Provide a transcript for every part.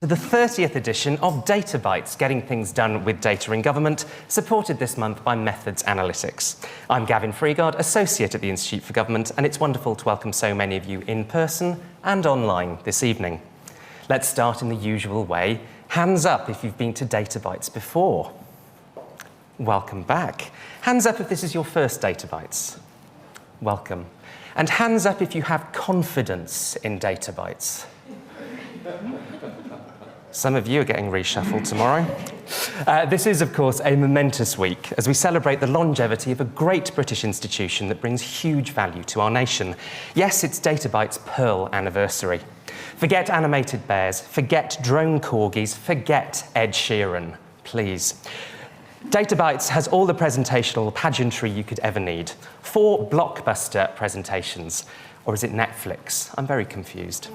To the 30th edition of Databytes, getting things done with data in government, supported this month by Methods Analytics. I'm Gavin Freegard, Associate at the Institute for Government, and it's wonderful to welcome so many of you in person and online this evening. Let's start in the usual way. Hands up if you've been to Databytes before. Welcome back. Hands up if this is your first Databytes. Welcome. And hands up if you have confidence in Databytes. Some of you are getting reshuffled tomorrow. This is, of course, a momentous week as we celebrate the longevity of a great British institution that brings huge value to our nation. Yes, it's Databytes' Pearl anniversary. Forget animated bears, forget drone corgis, forget Ed Sheeran, please. Databytes has all the presentational pageantry you could ever need. 4 blockbuster presentations. Or is it Netflix? I'm very confused.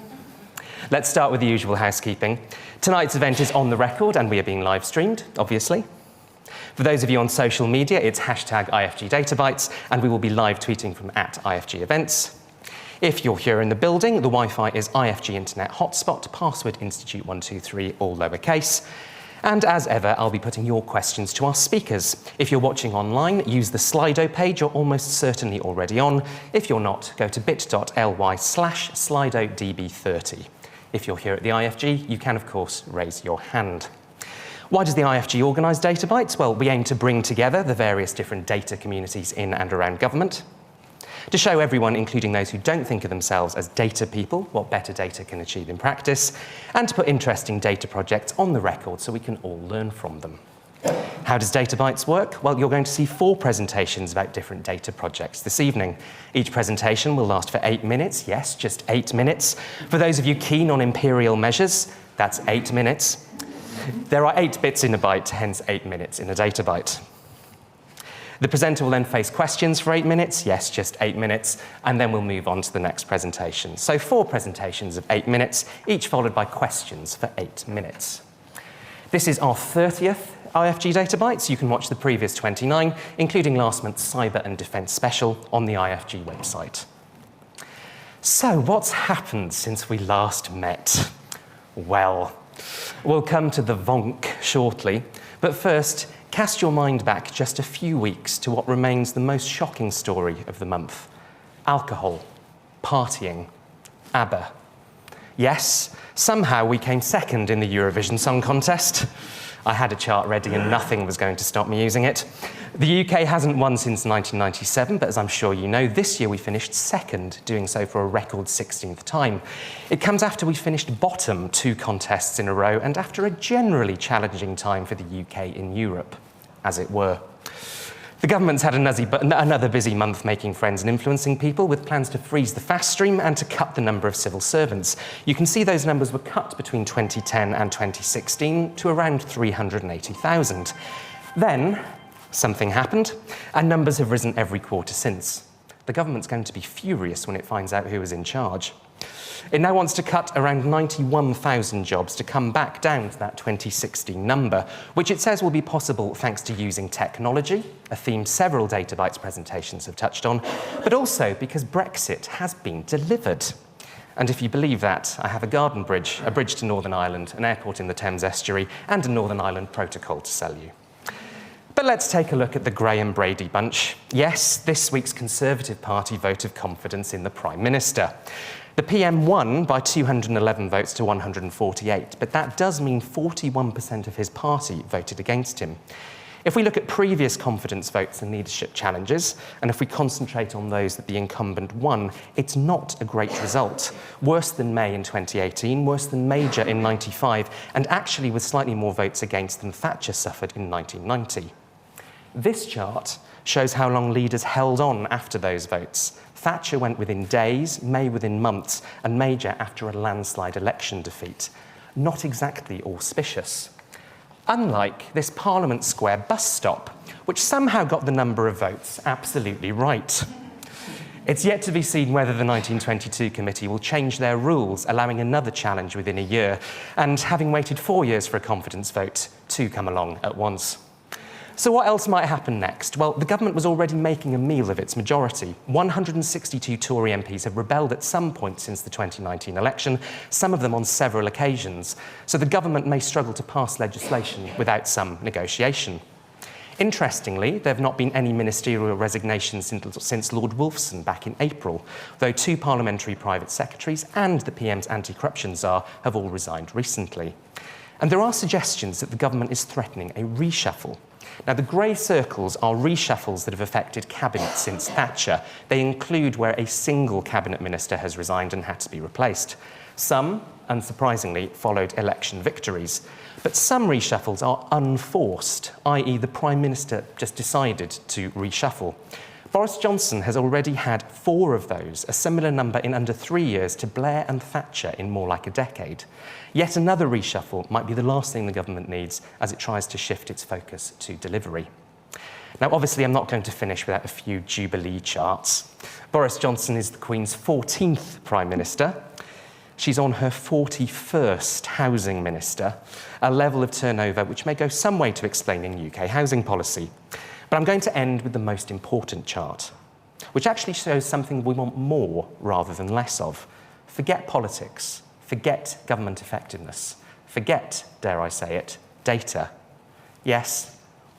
Let's start with the usual housekeeping. Tonight's event is on the record and we are being live streamed, obviously. For those of you on social media, it's #IFGDatabytes and we will be live tweeting from @IFGEvents. If you're here in the building, the Wi-Fi is IFG Internet Hotspot, password Institute123, all lowercase. And as ever, I'll be putting your questions to our speakers. If you're watching online, use the Slido page, you're almost certainly already on. If you're not, go to bit.ly/SlidoDB30. If you're here at the IFG, you can, of course, raise your hand. Why does the IFG organise Databytes? Well, we aim to bring together the various different data communities in and around government, to show everyone, including those who don't think of themselves as data people, what better data can achieve in practice, and to put interesting data projects on the record so we can all learn from them. How does Databytes work? Well, you're going to see 4 presentations about different data projects this evening. Each presentation will last for 8 minutes. Yes, just 8 minutes. For those of you keen on imperial measures, that's 8 minutes. There are 8 bits in a byte, hence 8 minutes in a databyte. The presenter will then face questions for 8 minutes. Yes, just 8 minutes. And then we'll move on to the next presentation. So 4 presentations of 8 minutes, each followed by questions for 8 minutes. This is our 30th IFG Databytes. You can watch the previous 29, including last month's Cyber and Defence Special, on the IFG website. So, what's happened since we last met? Well, we'll come to the vonk shortly, but first, cast your mind back just a few weeks to what remains the most shocking story of the month. Alcohol, partying, ABBA. Yes, somehow we came second in the Eurovision Song Contest. I had a chart ready and nothing was going to stop me using it. The UK hasn't won since 1997, but as I'm sure you know, this year we finished second, doing so for a record 16th time. It comes after we finished bottom 2 contests in a row and after a generally challenging time for the UK in Europe, as it were. The government's had another busy month making friends and influencing people with plans to freeze the fast stream and to cut the number of civil servants. You can see those numbers were cut between 2010 and 2016 to around 380,000. Then something happened and numbers have risen every quarter since. The government's going to be furious when it finds out who is in charge. It now wants to cut around 91,000 jobs to come back down to that 2016 number, which it says will be possible thanks to using technology, a theme several Databytes presentations have touched on, but also because Brexit has been delivered. And if you believe that, I have a garden bridge, a bridge to Northern Ireland, an airport in the Thames estuary, and a Northern Ireland protocol to sell you. But let's take a look at the Graham Brady bunch. Yes, this week's Conservative Party vote of confidence in the Prime Minister. The PM won by 211 votes to 148, but that does mean 41% of his party voted against him. If we look at previous confidence votes and leadership challenges, and if we concentrate on those that the incumbent won, it's not a great result. Worse than May in 2018, worse than Major in 95, and actually with slightly more votes against than Thatcher suffered in 1990. This chart shows how long leaders held on after those votes. Thatcher went within days, May within months, and Major after a landslide election defeat. Not exactly auspicious. Unlike this Parliament Square bus stop, which somehow got the number of votes absolutely right. It's yet to be seen whether the 1922 committee will change their rules, allowing another challenge within a year, and having waited 4 years for a confidence vote, 2 come along at once. So what else might happen next? Well, the government was already making a meal of its majority. 162 Tory MPs have rebelled at some point since the 2019 election, some of them on several occasions. So the government may struggle to pass legislation without some negotiation. Interestingly, there have not been any ministerial resignations since Lord Wolfson back in April, though 2 parliamentary private secretaries and the PM's anti-corruption czar have all resigned recently. And there are suggestions that the government is threatening a reshuffle. Now, the grey circles are reshuffles that have affected cabinet since Thatcher. They include where a single cabinet minister has resigned and had to be replaced. Some, unsurprisingly, followed election victories. But some reshuffles are unforced, i.e. the Prime Minister just decided to reshuffle. Boris Johnson has already had 4 of those, a similar number in under 3 years to Blair and Thatcher in more like a decade. Yet another reshuffle might be the last thing the government needs as it tries to shift its focus to delivery. Now, obviously, I'm not going to finish without a few Jubilee charts. Boris Johnson is the Queen's 14th Prime Minister. She's on her 41st Housing Minister, a level of turnover which may go some way to explaining UK housing policy. But I'm going to end with the most important chart, which actually shows something we want more rather than less of. Forget politics, forget government effectiveness, forget, dare I say it, data. Yes,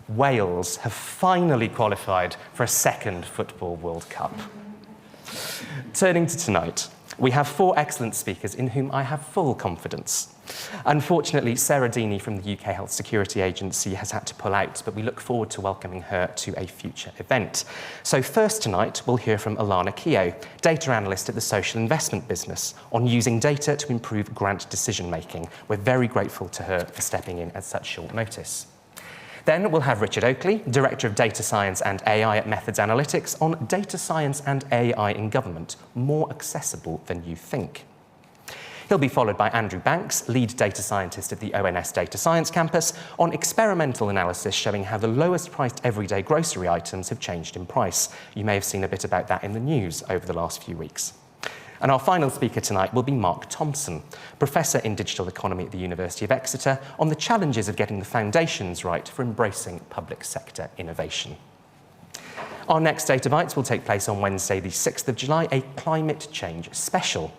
Wales have finally qualified for a 2nd Football World Cup. Turning to tonight, we have 4 excellent speakers in whom I have full confidence. Unfortunately, Sarah Deeney from the UK Health Security Agency has had to pull out, but we look forward to welcoming her to a future event. So first tonight, we'll hear from Alannah Keogh, data analyst at the social investment business, on using data to improve grant decision-making. We're very grateful to her for stepping in at such short notice. Then we'll have Richard Oakley, Director of Data Science and AI at Methods Analytics, on data science and AI in government, more accessible than you think. He'll be followed by Andrew Banks, Lead Data Scientist at the ONS Data Science Campus, on experimental analysis showing how the lowest priced everyday grocery items have changed in price. You may have seen a bit about that in the news over the last few weeks. And our final speaker tonight will be Mark Thompson, Professor in Digital Economy at the University of Exeter, on the challenges of getting the foundations right for embracing public sector innovation. Our next Databytes will take place on Wednesday, the 6th of July, a climate change special.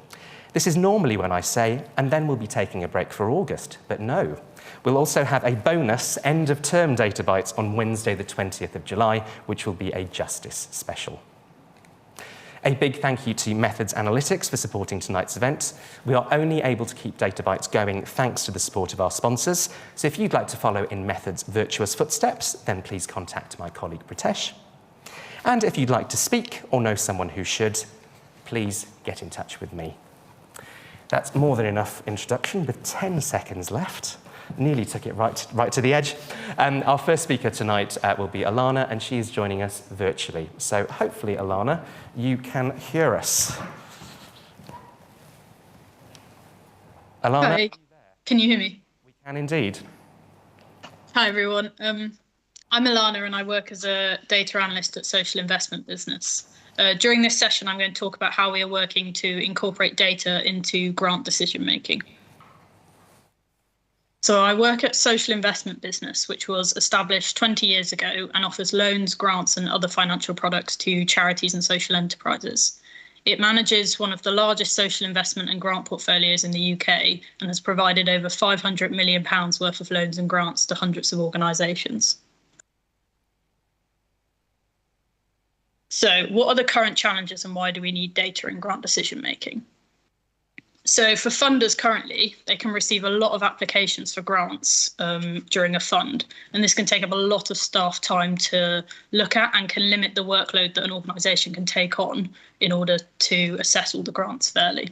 This is normally when I say, and then we'll be taking a break for August, but no. We'll also have a bonus end-of-term Databytes on Wednesday, the 20th of July, which will be a justice special. A big thank you to Methods Analytics for supporting tonight's event. We are only able to keep Databytes going thanks to the support of our sponsors. So if you'd like to follow in Methods' virtuous footsteps, then please contact my colleague Pritesh. And if you'd like to speak or know someone who should, please get in touch with me. That's more than enough introduction with 10 seconds left. Nearly took it right to the edge. Our first speaker tonight will be Alannah, and she is joining us virtually. So hopefully, Alannah, you can hear us. Alannah? Hi, can you hear me? We can indeed. Hi, everyone. I'm Alannah, and I work as a data analyst at Social Investment Business. During this session, I'm going to talk about how we are working to incorporate data into grant decision-making. So I work at Social Investment Business, which was established 20 years ago and offers loans, grants and other financial products to charities and social enterprises. It manages one of the largest social investment and grant portfolios in the UK and has provided over £500 million worth of loans and grants to hundreds of organisations. So what are the current challenges and why do we need data in grant decision making? So for funders currently, they can receive a lot of applications for grants during a fund, and this can take up a lot of staff time to look at and can limit the workload that an organisation can take on in order to assess all the grants fairly.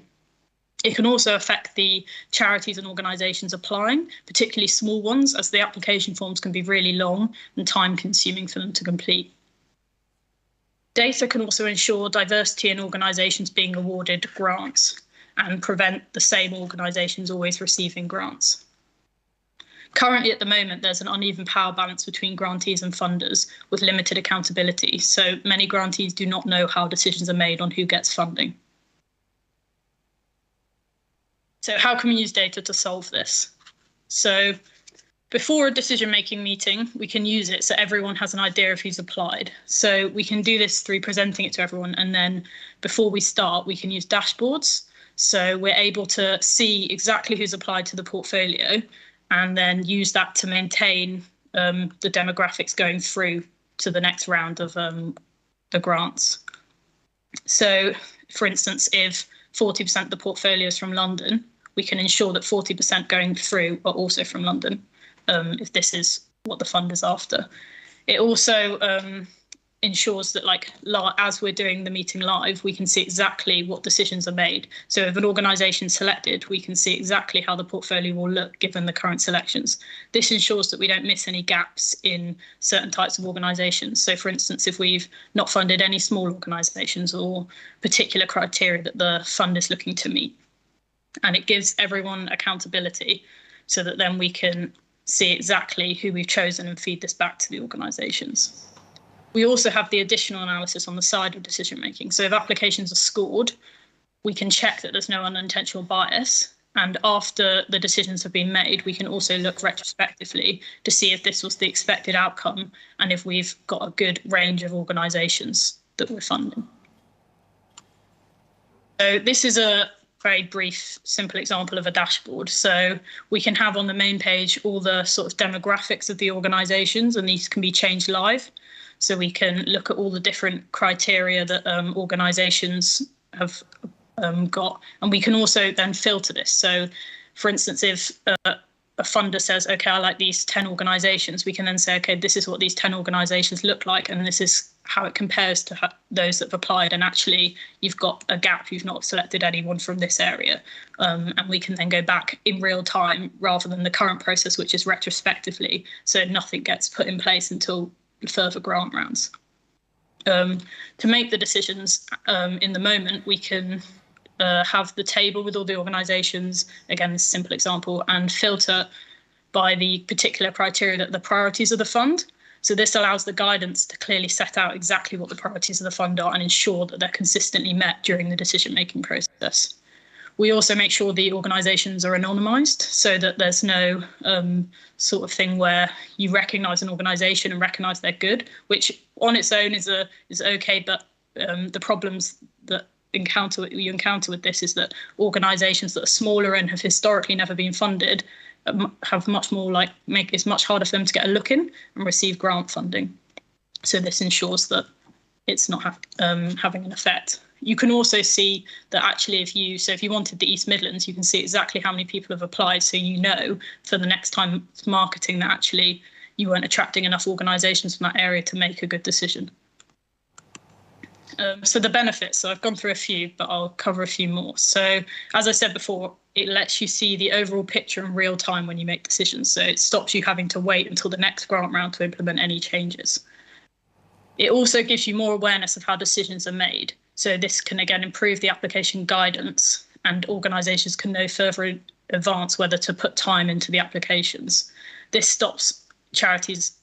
It can also affect the charities and organisations applying, particularly small ones, as the application forms can be really long and time consuming for them to complete. Data can also ensure diversity in organisations being awarded grants and prevent the same organisations always receiving grants. Currently, at the moment, there's an uneven power balance between grantees and funders with limited accountability, so many grantees do not know how decisions are made on who gets funding. So how can we use data to solve this? So before a decision-making meeting, we can use it so everyone has an idea of who's applied. So we can do this through presenting it to everyone. And then before we start, we can use dashboards. So we're able to see exactly who's applied to the portfolio and then use that to maintain the demographics going through to the next round of the grants. So, for instance, if 40% of the portfolio is from London, we can ensure that 40% going through are also from London, if this is what the fund is after. It also ensures that, as we're doing the meeting live, we can see exactly what decisions are made. So if an organisation is selected, we can see exactly how the portfolio will look given the current selections. This ensures that we don't miss any gaps in certain types of organisations. So, for instance, if we've not funded any small organisations or particular criteria that the fund is looking to meet. And it gives everyone accountability so that then we can see exactly who we've chosen and feed this back to the organisations. We also have the additional analysis on the side of decision making. So if applications are scored, we can check that there's no unintentional bias. And after the decisions have been made, we can also look retrospectively to see if this was the expected outcome and if we've got a good range of organisations that we're funding. So this is a very brief, simple example of a dashboard. So we can have on the main page all the sort of demographics of the organisations, and these can be changed live. So we can look at all the different criteria that organisations have got, and we can also then filter this. So, for instance, if a funder says, OK, I like these 10 organisations, we can then say, OK, this is what these 10 organisations look like, and this is how it compares to those that have applied. And actually, you've got a gap. You've not selected anyone from this area. And we can then go back in real time rather than the current process, which is retrospectively. So nothing gets put in place until further grant rounds. To make the decisions in the moment, we can have the table with all the organisations, again, this simple example, and filter by the particular criteria that the priorities of the fund. So this allows the guidance to clearly set out exactly what the priorities of the fund are and ensure that they're consistently met during the decision-making process. We also make sure the organisations are anonymised so that there's no sort of thing where you recognise an organisation and recognise they're good, which on its own is okay. But the problems that you encounter with this is that organisations that are smaller and have historically never been funded have much more it's much harder for them to get a look in and receive grant funding. So this ensures that it's not having an effect. You can also see that actually if you wanted the East Midlands, you can see exactly how many people have applied. So you know for the next time marketing that actually you weren't attracting enough organisations from that area to make a good decision. So the benefits, so I've gone through a few, but I'll cover a few more. So as I said before, it lets you see the overall picture in real time when you make decisions. So it stops you having to wait until the next grant round to implement any changes. It also gives you more awareness of how decisions are made. So this can, again, improve the application guidance, and organisations can know further in advance whether to put time into the applications. This stops charities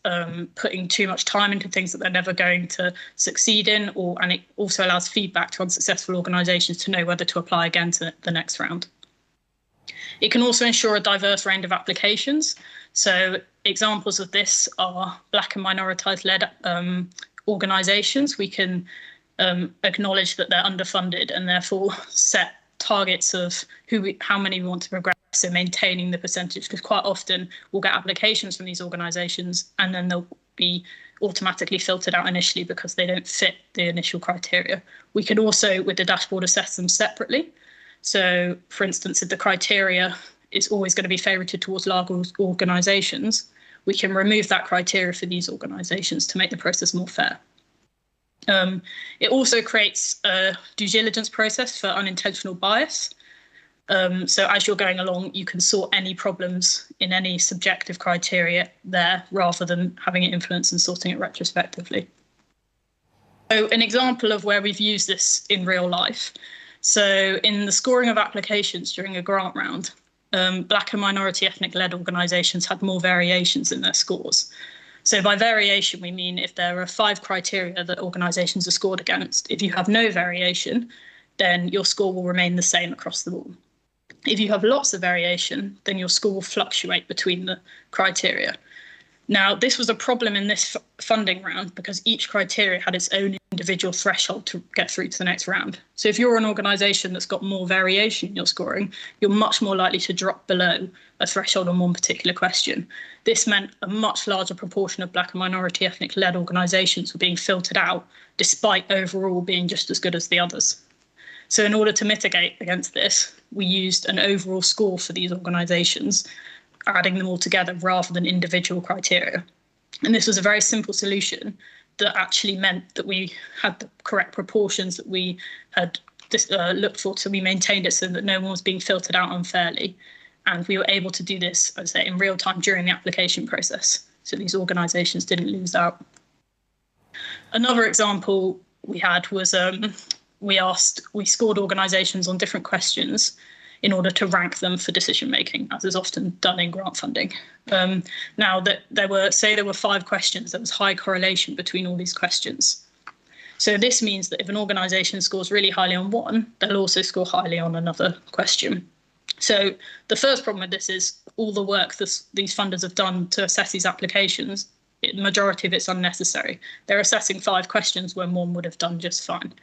putting too much time into things that they're never going to succeed in, and it also allows feedback to unsuccessful organisations to know whether to apply again to the next round. It can also ensure a diverse range of applications. So examples of this are Black and minoritise-led organisations. We can acknowledge that they're underfunded and therefore set targets of how many we want to progress, so maintaining the percentage, because quite often we'll get applications from these organisations and then they'll be automatically filtered out initially because they don't fit the initial criteria. We can also, with the dashboard, assess them separately. So, for instance, if the criteria is always going to be favoured towards larger organisations, we can remove that criteria for these organisations to make the process more fair. It also creates a due diligence process for unintentional bias. So as you're going along, you can sort any problems in any subjective criteria there rather than having it influence and sorting it retrospectively. So an example of where we've used this in real life. So in the scoring of applications during a grant round, Black and minority ethnic-led organisations had more variations in their scores. So by variation, we mean if there are 5 criteria that organisations are scored against, if you have no variation, then your score will remain the same across the board. If you have lots of variation, then your score will fluctuate between the criteria. Now, this was a problem in this funding round because each criteria had its own individual threshold to get through to the next round. So if you're an organisation that's got more variation in your scoring, you're much more likely to drop below a threshold on one particular question. This meant a much larger proportion of Black and minority ethnic-led organisations were being filtered out, despite overall being just as good as the others. So in order to mitigate against this, we used an overall score for these organisations, adding them all together rather than individual criteria. And this was a very simple solution that actually meant that we had the correct proportions that we had looked for, so we maintained it so that no one was being filtered out unfairly. And we were able to do this, as I say, in real time during the application process, so these organisations didn't lose out. Another example we had was we scored organisations on different questions in order to rank them for decision making, as is often done in grant funding. Now that there were 5 questions, there was high correlation between all these questions. So this means that if an organisation scores really highly on one, they'll also score highly on another question. So the first problem with this is all the work these funders have done to assess these applications, the majority of it's unnecessary. They're assessing 5 questions when one would have done just fine.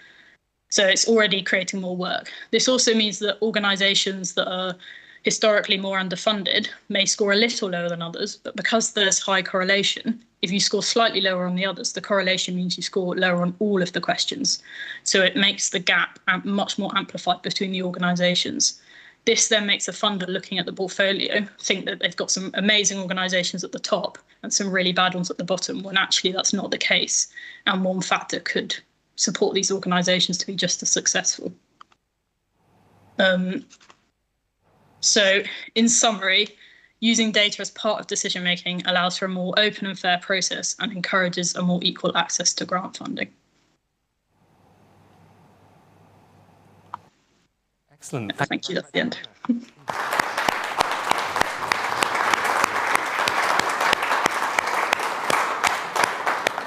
So it's already creating more work. This also means that organisations that are historically more underfunded may score a little lower than others, but because there's high correlation, if you score slightly lower on the others, the correlation means you score lower on all of the questions. So it makes the gap much more amplified between the organisations. This then makes a funder looking at the portfolio think that they've got some amazing organisations at the top and some really bad ones at the bottom, when actually that's not the case. And one factor could support these organisations to be just as successful. So in summary, using data as part of decision making allows for a more open and fair process and encourages a more equal access to grant funding. Excellent. Thank you. That's the end.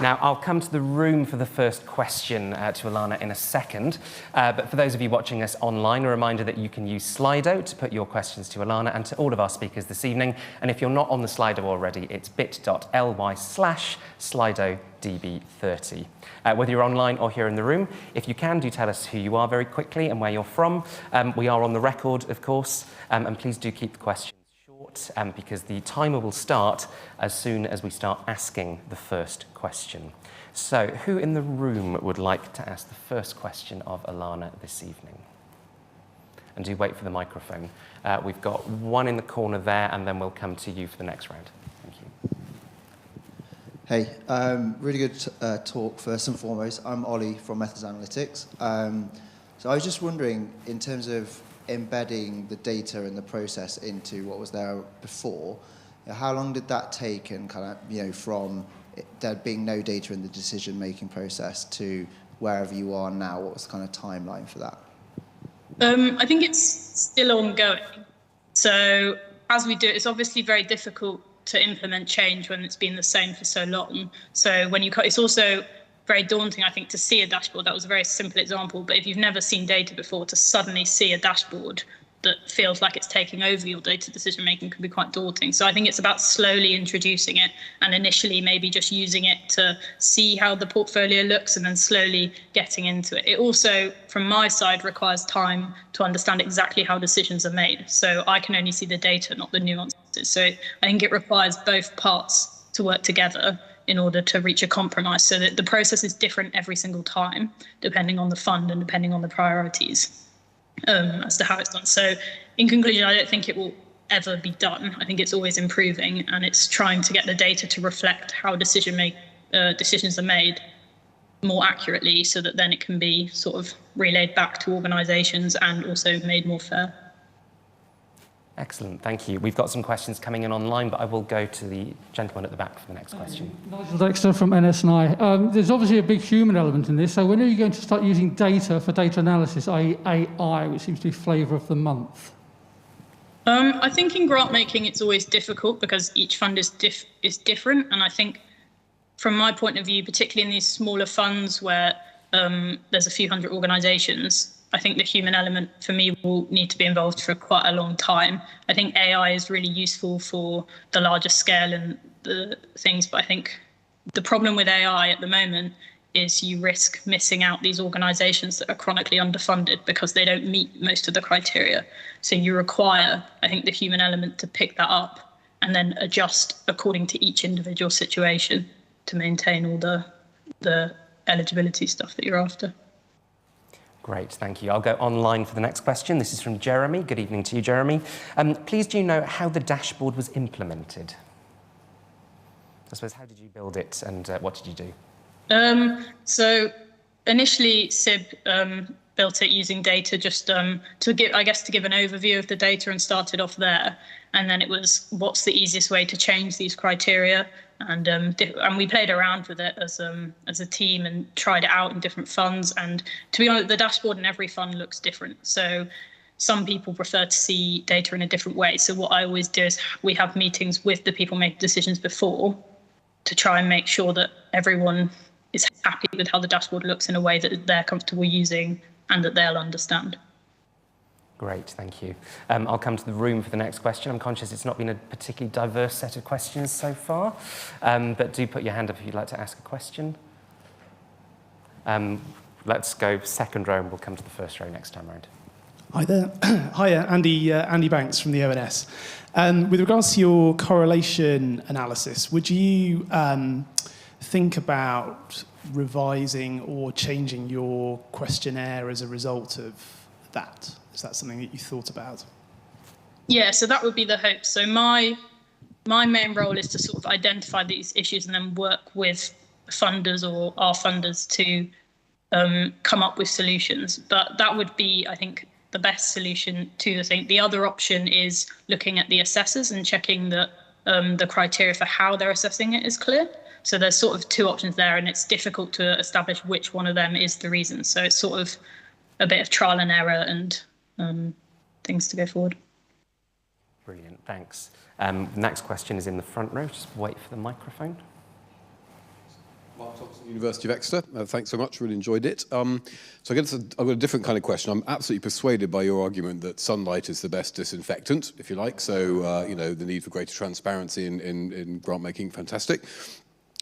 Now, I'll come to the room for the first question to Alannah in a second. But for those of you watching us online, a reminder that you can use Slido to put your questions to Alannah and to all of our speakers this evening. And if you're not on the Slido already, it's bit.ly/SlidoDB30. Whether you're online or here in the room, if you can, do tell us who you are very quickly and where you're from. We are on the record, of course, and please do keep the questions short, because the timer will start as soon as we start asking the first question. So who in the room would like to ask the first question of Alannah this evening? And do wait for the microphone. We've got one in the corner there, and then we'll come to you for the next round. Thank you. Hey, really good talk first and foremost. I'm Ollie from Methods Analytics. So I was just wondering, in terms of embedding the data and the process into what was there before, how long did that take, and kind of, from there being no data in the decision-making process to wherever you are now? What was the kind of timeline for that? I think it's still ongoing. So as we do it, it's obviously very difficult to implement change when it's been the same for so long. So it's also very daunting, I think, to see a dashboard. That was a very simple example, but if you've never seen data before, to suddenly see a dashboard that feels like it's taking over your data decision making can be quite daunting. So I think it's about slowly introducing it, and initially maybe just using it to see how the portfolio looks and then slowly getting into it. It also, from my side, requires time to understand exactly how decisions are made. So I can only see the data, not the nuances. So I think it requires both parts to work together in order to reach a compromise, so that the process is different every single time, depending on the fund and depending on the priorities as to how it's done. So in conclusion, I don't think it will ever be done. I think it's always improving, and it's trying to get the data to reflect how decisions are made more accurately, so that then it can be sort of relayed back to organisations and also made more fair. Excellent, thank you. We've got some questions coming in online, but I will go to the gentleman at the back for the next question. Nigel Dexter from NSNI. There's obviously a big human element in this, so when are you going to start using data for data analysis, i.e. AI, which seems to be flavour of the month? I think in grant making it's always difficult because each fund is different, and I think from my point of view, particularly in these smaller funds where there's a few hundred organisations, I think the human element for me will need to be involved for quite a long time. I think AI is really useful for the larger scale and the things, but I think the problem with AI at the moment is you risk missing out these organizations that are chronically underfunded because they don't meet most of the criteria. So you require, I think, the human element to pick that up and then adjust according to each individual situation to maintain all the eligibility stuff that you're after. Great, thank you. I'll go online for the next question. This is from Jeremy. Good evening to you, Jeremy. Please do you know how the dashboard was implemented? I suppose, how did you build it and what did you do? So initially SIB built it using data just to give an overview of the data and started off there. And then it was, what's the easiest way to change these criteria? And we played around with it as a team and tried it out in different funds. And to be honest, the dashboard in every fund looks different. So some people prefer to see data in a different way. So what I always do is we have meetings with the people making decisions before to try and make sure that everyone is happy with how the dashboard looks in a way that they're comfortable using and that they'll understand. Great, thank you. I'll come to the room for the next question. I'm conscious it's not been a particularly diverse set of questions so far, but do put your hand up if you'd like to ask a question. Let's go second row and we'll come to the first row next time round. Hi there. Hi, Andy Banks from the ONS. With regards to your correlation analysis, would you think about revising or changing your questionnaire as a result of that? Is that something that you thought about? Yeah, so that would be the hope. So my main role is to sort of identify these issues and then work with funders or our funders to come up with solutions. But that would be, I think, the best solution to the thing. The other option is looking at the assessors and checking that the criteria for how they're assessing it is clear. So there's sort of two options there, and it's difficult to establish which one of them is the reason. So it's sort of a bit of trial and error and things to go forward. Brilliant, thanks. The next question is in the front row. Just wait for the microphone. Mark Thompson, University of Exeter. Thanks so much, really enjoyed it. So I guess I've got a different kind of question. I'm absolutely persuaded by your argument that sunlight is the best disinfectant, if you like. So, you know, the need for greater transparency in grant making, fantastic.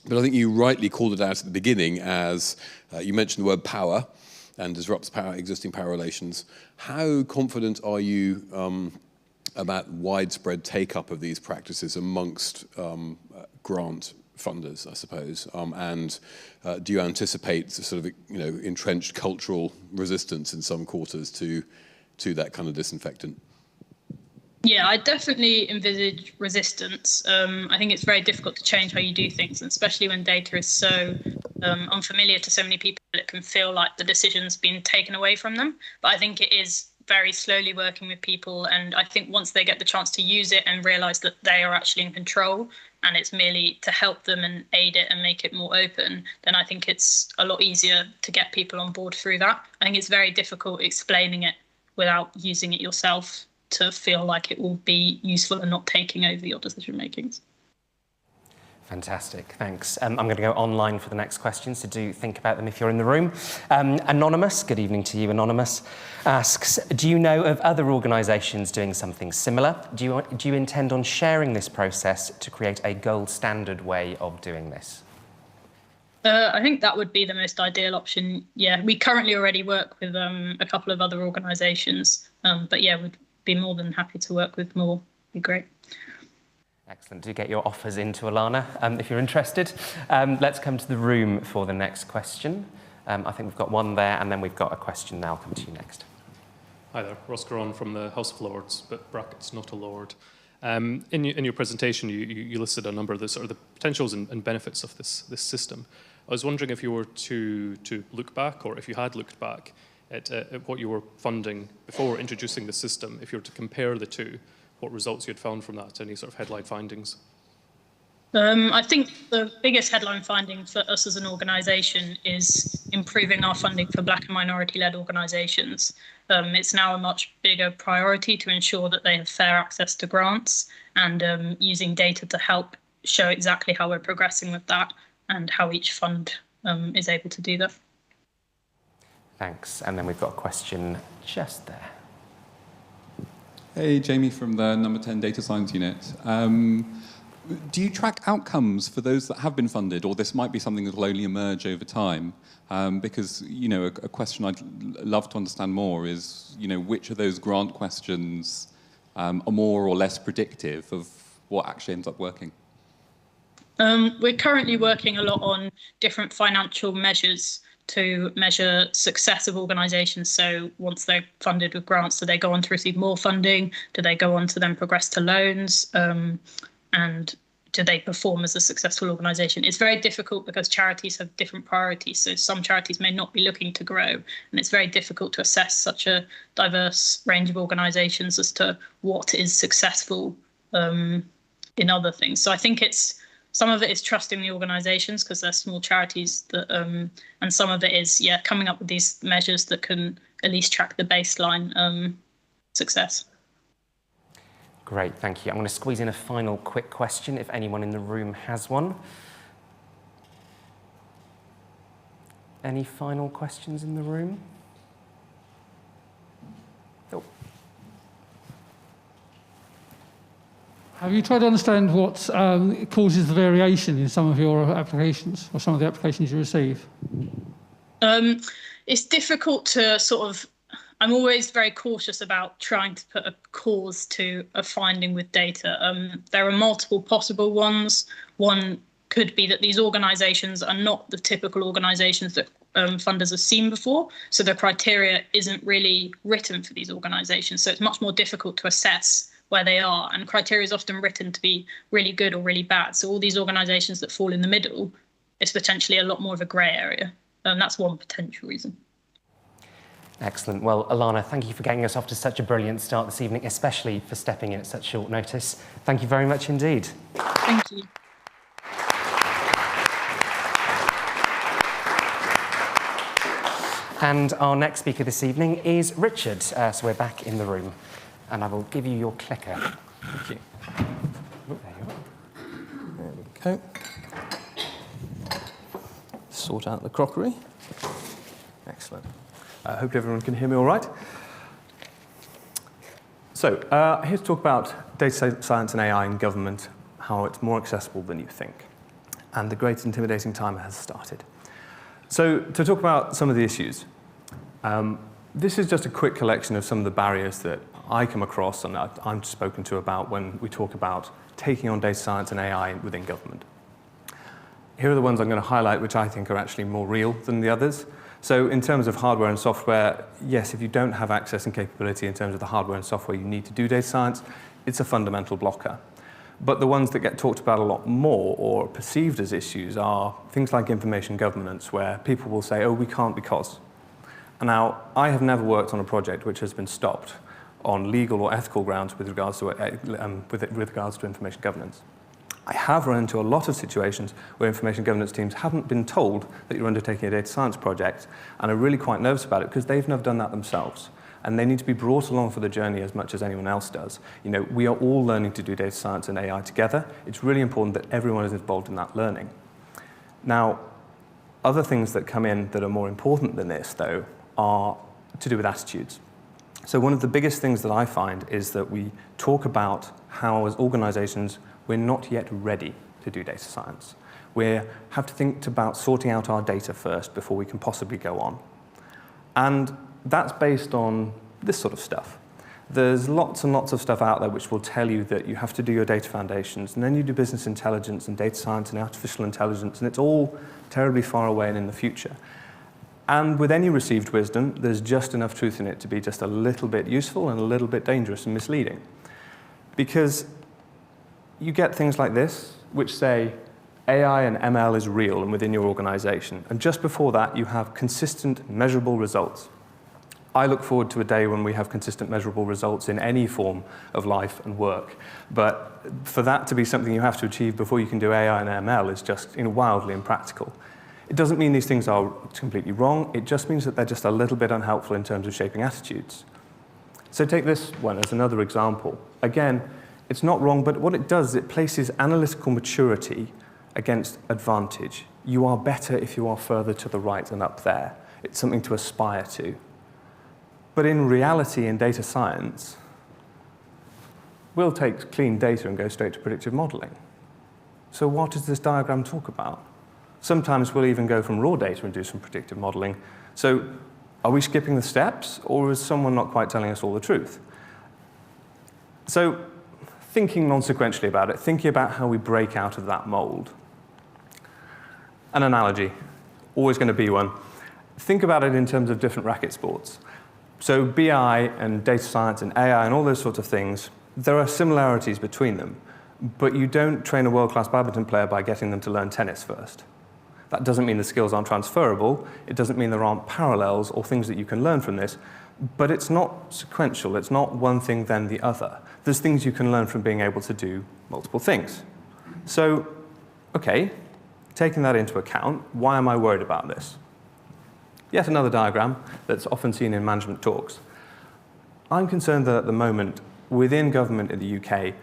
But I think you rightly called it out at the beginning as you mentioned the word power and disrupts existing power relations. How confident are you about widespread take-up of these practices amongst grant funders, I suppose? And do you anticipate sort of, you know, entrenched cultural resistance in some quarters to that kind of disinfectant? Yeah, I definitely envisage resistance. I think it's very difficult to change how you do things, and especially when data is so unfamiliar to so many people, it can feel like the decision's been taken away from them. But I think it is very slowly working with people, and I think once they get the chance to use it and realise that they are actually in control and it's merely to help them and aid it and make it more open, then I think it's a lot easier to get people on board through that. I think it's very difficult explaining it without using it yourself to feel like it will be useful and not taking over your decision makings. Fantastic, thanks. I'm going to go online for the next question, so do think about them if you're in the room. Anonymous, good evening to you, Anonymous, asks, do you know of other organisations doing something similar? Do you intend on sharing this process to create a gold standard way of doing this? I think that would be the most ideal option. Yeah, we currently already work with a couple of other organisations, but yeah, we'd be more than happy to work with more. Be great. Excellent. Do get your offers into Alannah if you're interested. Let's come to the room for the next question. I think we've got one there, and then we've got a question now. I'll come to you next. Hi there, Ross Caron from the House of Lords, but brackets not a Lord. In your presentation, you listed a number of the sort of the potentials and benefits of this system. I was wondering if you were to look back, or if you had looked back at what you were funding before introducing the system, if you were to compare the two, what results you had found from that, any sort of headline findings? I think the biggest headline finding for us as an organisation is improving our funding for Black and minority-led organisations. It's now a much bigger priority to ensure that they have fair access to grants, and using data to help show exactly how we're progressing with that and how each fund is able to do that. Thanks. And then we've got a question just there. Hey, Jamie from the number 10 Data Science Unit. Do you track outcomes for those that have been funded, or this might be something that will only emerge over time? Because, you know, a question I'd love to understand more is, you know, which of those grant questions are more or less predictive of what actually ends up working? We're currently working a lot on different financial measures to measure success of organisations. So once they're funded with grants, do they go on to receive more funding? Do they go on to then progress to loans? And do they perform as a successful organisation? It's very difficult because charities have different priorities. So some charities may not be looking to grow, and it's very difficult to assess such a diverse range of organisations as to what is successful in other things. So I think some of it is trusting the organisations because they're small charities, that, and some of it is coming up with these measures that can at least track the baseline success. Great, thank you. I'm going to squeeze in a final quick question if anyone in the room has one. Any final questions in the room? Oh. Have you tried to understand what causes the variation in some of your applications or some of the applications you receive? It's difficult to sort of, I'm always very cautious about trying to put a cause to a finding with data. There are multiple possible ones. One could be that these organisations are not the typical organisations that funders have seen before. So the criteria isn't really written for these organisations. So it's much more difficult to assess where they are. And criteria is often written to be really good or really bad. So all these organisations that fall in the middle, it's potentially a lot more of a grey area. That's one potential reason. Excellent. Well, Alannah, thank you for getting us off to such a brilliant start this evening, especially for stepping in at such short notice. Thank you very much indeed. Thank you. And our next speaker this evening is Richard. So we're back in the room, and I will give you your clicker. Thank you. Oh, there you are. There we go. Sort out the crockery. Excellent. I hope everyone can hear me all right. So, here to talk about data science and AI in government, how it's more accessible than you think. And the great intimidating timer has started. So, to talk about some of the issues, this is just a quick collection of some of the barriers that I come across and I'm spoken to about when we talk about taking on data science and AI within government. Here are the ones I'm going to highlight, which I think are actually more real than the others. So in terms of hardware and software, yes, if you don't have access and capability in terms of the hardware and software you need to do data science, it's a fundamental blocker. But the ones that get talked about a lot more or perceived as issues are things like information governance, where people will say, oh, we can't because. And now, I have never worked on a project which has been stopped on legal or ethical grounds with regards to information governance. I have run into a lot of situations where information governance teams haven't been told that you're undertaking a data science project and are really quite nervous about it because they've never done that themselves. And they need to be brought along for the journey as much as anyone else does. You know, we are all learning to do data science and AI together. It's really important that everyone is involved in that learning. Now, other things that come in that are more important than this, though, are to do with attitudes. So one of the biggest things that I find is that we talk about how, as organizations, we're not yet ready to do data science. We have to think about sorting out our data first before we can possibly go on. And that's based on this sort of stuff. There's lots and lots of stuff out there which will tell you that you have to do your data foundations, and then you do business intelligence and data science and artificial intelligence, and it's all terribly far away and in the future. And with any received wisdom, there's just enough truth in it to be just a little bit useful and a little bit dangerous and misleading. Because you get things like this, which say AI and ML is real and within your organization. And just before that, you have consistent, measurable results. I look forward to a day when we have consistent, measurable results in any form of life and work. But for that to be something you have to achieve before you can do AI and ML is just wildly impractical. It doesn't mean these things are completely wrong. It just means that they're just a little bit unhelpful in terms of shaping attitudes. So take this one as another example. Again, it's not wrong, but what it does is it places analytical maturity against advantage. You are better if you are further to the right and up there. It's something to aspire to. But in reality, in data science, we'll take clean data and go straight to predictive modeling. So what does this diagram talk about? Sometimes we'll even go from raw data and do some predictive modeling. So are we skipping the steps, or is someone not quite telling us all the truth? So thinking non-sequentially about it, thinking about how we break out of that mold. An analogy, always going to be one. Think about it in terms of different racket sports. So BI and data science and AI and all those sorts of things, there are similarities between them, but you don't train a world-class badminton player by getting them to learn tennis first. That doesn't mean the skills aren't transferable. It doesn't mean there aren't parallels or things that you can learn from this, but it's not sequential. It's not one thing then the other. There's things you can learn from being able to do multiple things. So, okay, taking that into account, why am I worried about this? Yet another diagram that's often seen in management talks. I'm concerned that at the moment, within government in the UK,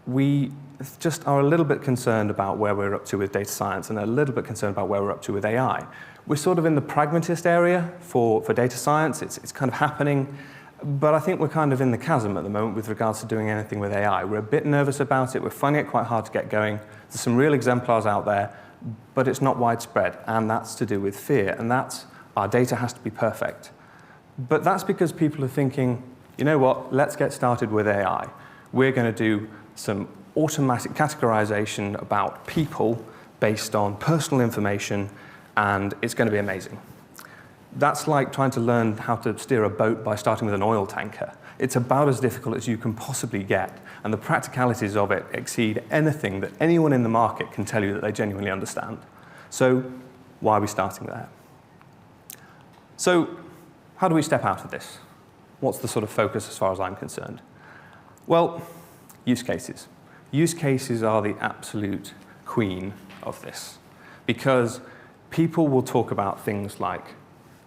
we just are a little bit concerned about where we're up to with data science and a little bit concerned about where we're up to with AI. We're sort of in the pragmatist area for data science. It's kind of happening, but I think we're kind of in the chasm at the moment with regards to doing anything with AI. We're a bit nervous about it. We're finding it quite hard to get going. There's some real exemplars out there, but it's not widespread, and that's to do with fear, and that's our data has to be perfect. But that's because people are thinking, you know what, let's get started with AI. We're going to do some automatic categorization about people based on personal information, and it's going to be amazing. That's like trying to learn how to steer a boat by starting with an oil tanker. It's about as difficult as you can possibly get, and the practicalities of it exceed anything that anyone in the market can tell you that they genuinely understand. So why are we starting there? So how do we step out of this? What's the sort of focus as far as I'm concerned? Well, use cases. Use cases are the absolute queen of this, because people will talk about things like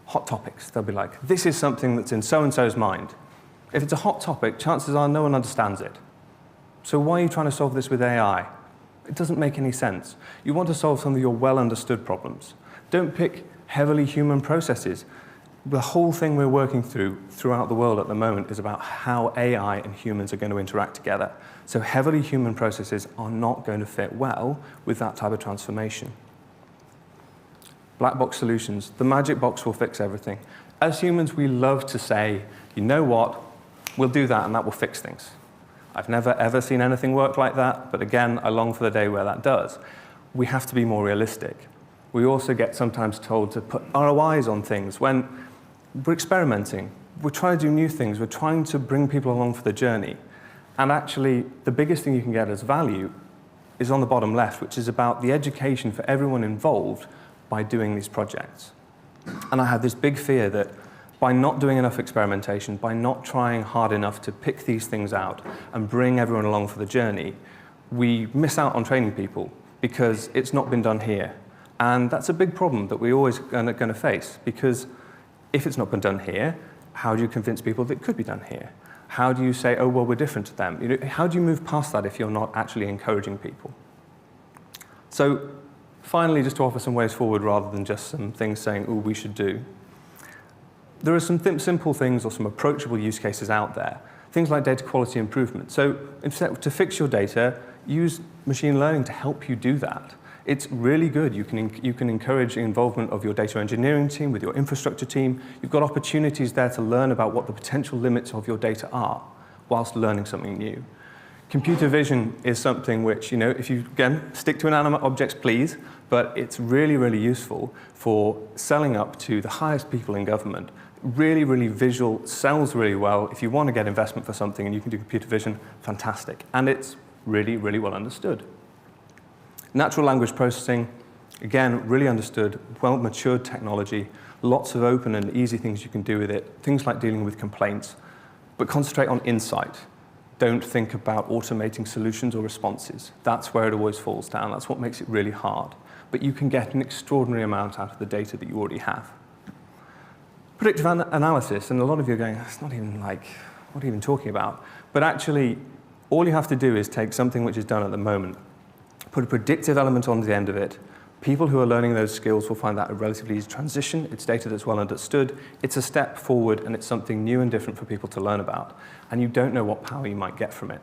hot topics. They'll be like, this is something that's in so-and-so's mind. If it's a hot topic, chances are no one understands it. So why are you trying to solve this with AI? It doesn't make any sense. You want to solve some of your well-understood problems. Don't pick heavily human processes. The whole thing we're working throughout the world at the moment is about how AI and humans are going to interact together. So heavily human processes are not going to fit well with that type of transformation. Black box solutions. The magic box will fix everything. As humans, we love to say, you know what, we'll do that and that will fix things. I've never ever seen anything work like that, but again, I long for the day where that does. We have to be more realistic. We also get sometimes told to put ROIs on things when we're experimenting. We're trying to do new things. We're trying to bring people along for the journey. And actually, the biggest thing you can get as value is on the bottom left, which is about the education for everyone involved by doing these projects. And I have this big fear that by not doing enough experimentation, by not trying hard enough to pick these things out and bring everyone along for the journey, we miss out on training people because it's not been done here. And that's a big problem that we're always going to face, because if it's not been done here, how do you convince people that it could be done here? How do you say, oh, well, we're different to them? You know, how do you move past that if you're not actually encouraging people? So finally, just to offer some ways forward rather than just some things saying, oh, we should do. There are some simple things or some approachable use cases out there. Things like data quality improvement. So to fix your data, use machine learning to help you do that. It's really good. You can encourage the involvement of your data engineering team with your infrastructure team. You've got opportunities there to learn about what the potential limits of your data are whilst learning something new. Computer vision is something which, you know, if you, again, stick to inanimate objects, please, but it's really, really useful for selling up to the highest people in government. Really, really visual, sells really well. If you want to get investment for something and you can do computer vision, fantastic. And it's really, really well understood. Natural language processing, again, really understood, well-matured technology, lots of open and easy things you can do with it, things like dealing with complaints, but concentrate on insight. Don't think about automating solutions or responses. That's where it always falls down. That's what makes it really hard. But you can get an extraordinary amount out of the data that you already have. Predictive analysis, and a lot of you are going, that's not even like, what are you even talking about? But actually, all you have to do is take something which is done at the moment, put a predictive element on the end of it, People who are learning those skills will find that a relatively easy transition. It's data that's well understood. It's a step forward, and it's something new and different for people to learn about. And you don't know what power you might get from it.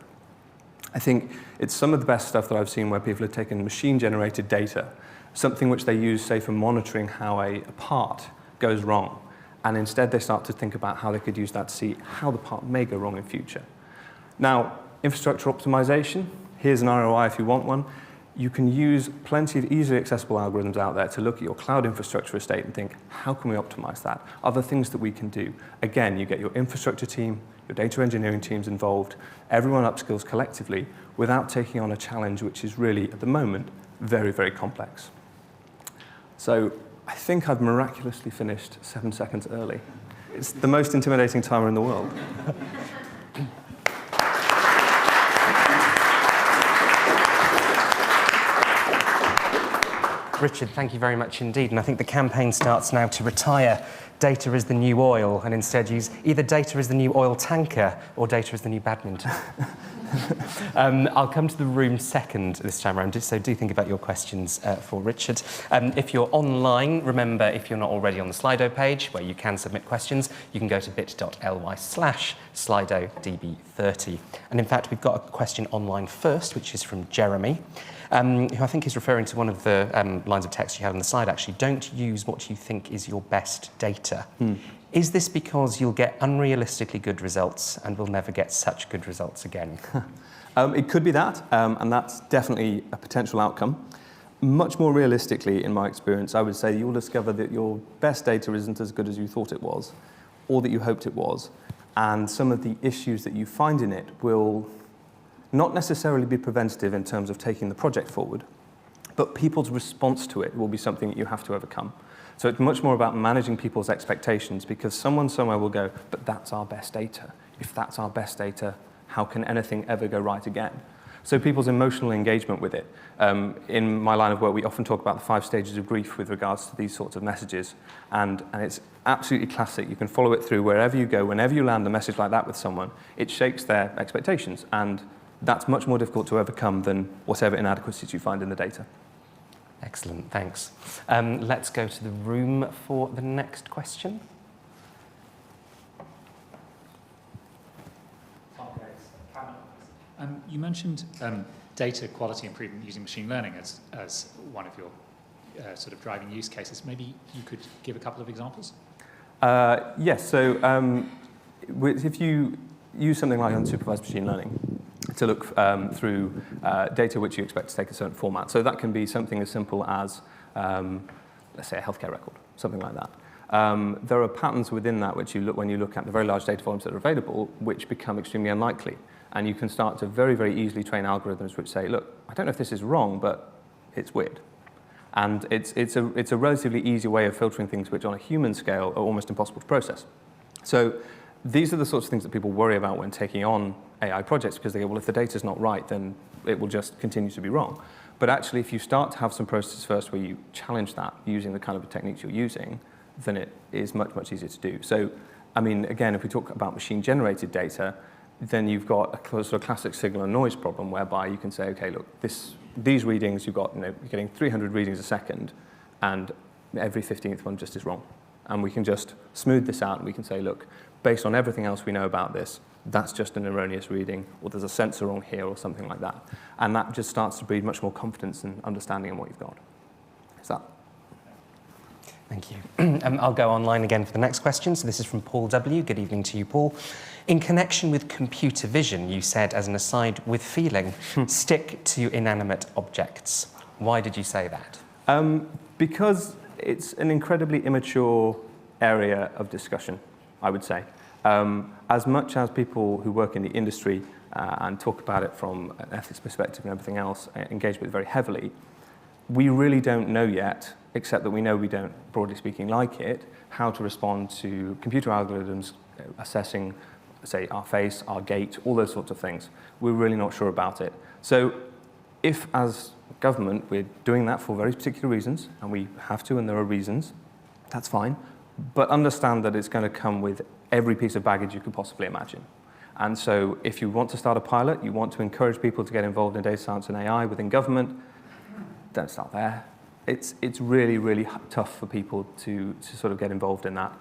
I think it's some of the best stuff that I've seen where people have taken machine-generated data, something which they use, say, for monitoring how a part goes wrong, and instead they start to think about how they could use that to see how the part may go wrong in future. Now, infrastructure optimization, here's an ROI if you want one. You can use plenty of easily accessible algorithms out there to look at your cloud infrastructure estate and think, how can we optimize that? Are there things that we can do? Again, you get your infrastructure team, your data engineering teams involved, everyone upskills collectively without taking on a challenge which is really, at the moment, very, very complex. So I think I've miraculously finished 7 seconds early. It's the most intimidating timer in the world. Richard, thank you very much indeed. And I think the campaign starts now to retire data is the new oil and instead use either data is the new oil tanker or data is the new badminton. I'll come to the room second this time around, so do think about your questions for Richard. If you're online, remember, if you're not already on the Slido page where you can submit questions, you can go to bit.ly/SlidoDB30. And in fact, we've got a question online first, which is from Jeremy, who I think is referring to one of the lines of text you had on the slide, actually. Don't use what you think is your best data. Is this because you'll get unrealistically good results and we'll never get such good results again? It could be that, and that's definitely a potential outcome. Much more realistically, in my experience, I would say you'll discover that your best data isn't as good as you thought it was, or that you hoped it was, and some of the issues that you find in it will not necessarily be preventative in terms of taking the project forward, but people's response to it will be something that you have to overcome. So it's much more about managing people's expectations, because someone somewhere will go, but that's our best data. If that's our best data, how can anything ever go right again? So people's emotional engagement with it. In my line of work, we often talk about the 5 stages of grief with regards to these sorts of messages. And it's absolutely classic. You can follow it through wherever you go. Whenever you land a message like that with someone, it shakes their expectations. And that's much more difficult to overcome than whatever inadequacies you find in the data. Excellent, thanks. Let's go to the room for the next question. You mentioned data quality improvement using machine learning as one of your sort of driving use cases. Maybe you could give a couple of examples? Yes, so if you use something like unsupervised machine learning to look through data which you expect to take a certain format. So that can be something as simple as, let's say, a healthcare record, something like that. There are patterns within that which you look when you look at the very large data volumes that are available, which become extremely unlikely. And you can start to very, very easily train algorithms which say, look, I don't know if this is wrong, but it's weird. And it's a relatively easy way of filtering things which on a human scale are almost impossible to process. So these are the sorts of things that people worry about when taking on AI projects, because they go, well, if the data's not right, then it will just continue to be wrong. But actually, if you start to have some processes first where you challenge that using the kind of techniques you're using, then it is much, much easier to do. So, I mean, again, if we talk about machine-generated data, then you've got a sort of classic signal and noise problem whereby you can say, okay, look, these readings, you're getting 300 readings a second, and every 15th one just is wrong. And we can just smooth this out, and we can say, look, based on everything else we know about this, that's just an erroneous reading, or there's a sensor wrong here, or something like that. And that just starts to breed much more confidence and understanding in what you've got. Is that? Thank you. I'll go online again for the next question. So this is from Paul W. Good evening to you, Paul. In connection with computer vision, you said, as an aside, with feeling, stick to inanimate objects. Why did you say that? Because it's an incredibly immature area of discussion, I would say. As much as people who work in the industry and talk about it from an ethics perspective and everything else engage with it very heavily, we really don't know yet, except that we know we don't, broadly speaking, like it, how to respond to computer algorithms assessing, say, our face, our gait, all those sorts of things. We're really not sure about it. So if, as government, we're doing that for very particular reasons, and we have to, and there are reasons, that's fine. But understand that it's going to come with every piece of baggage you could possibly imagine. And so if you want to start a pilot, you want to encourage people to get involved in data science and AI within government, don't start there. it's really, really tough for people to sort of get involved in that.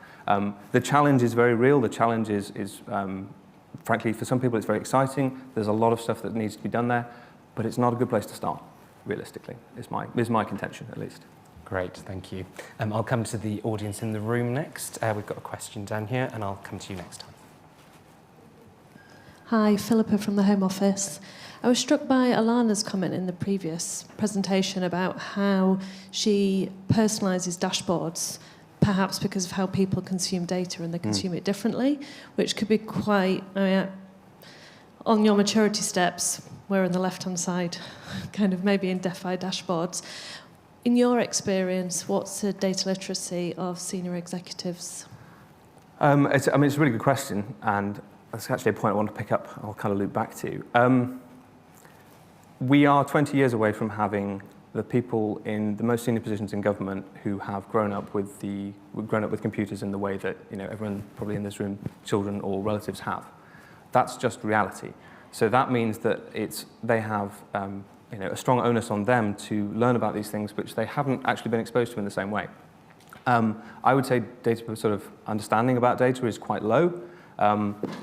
The challenge is very real. The challenge is frankly, for some people it's very exciting. There's a lot of stuff that needs to be done there, but it's not a good place to start, realistically, is my contention, at least. Great, thank you. I'll come to the audience in the room next. We've got a question down here, and I'll come to you next time. Hi, Philippa from the Home Office. I was struck by Alannah's comment in the previous presentation about how she personalises dashboards, perhaps because of how people consume data and they consume it differently, which could be quite, on your maturity steps, we're on the left-hand side, kind of maybe in DeFi dashboards. In your experience, what's the data literacy of senior executives? It's a really good question, and that's actually a point I want to pick up. I'll kind of loop back to. We are 20 years away from having the people in the most senior positions in government who have grown up with computers in the way that everyone probably in this room, children or relatives have. That's just reality. So that means that they have a strong onus on them to learn about these things which they haven't actually been exposed to in the same way. I would say data sort of understanding about data is quite low.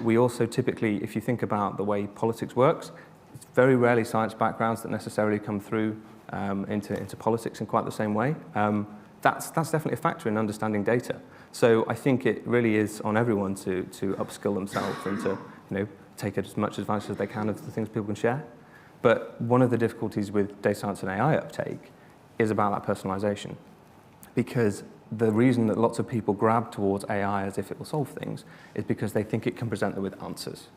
We also typically, if you think about the way politics works, it's very rarely science backgrounds that necessarily come through into politics in quite the same way. That's definitely a factor in understanding data. So I think it really is on everyone to upskill themselves and to take as much advantage as they can of the things people can share. But one of the difficulties with data science and AI uptake is about that personalization. Because the reason that lots of people grab towards AI as if it will solve things is because they think it can present them with answers.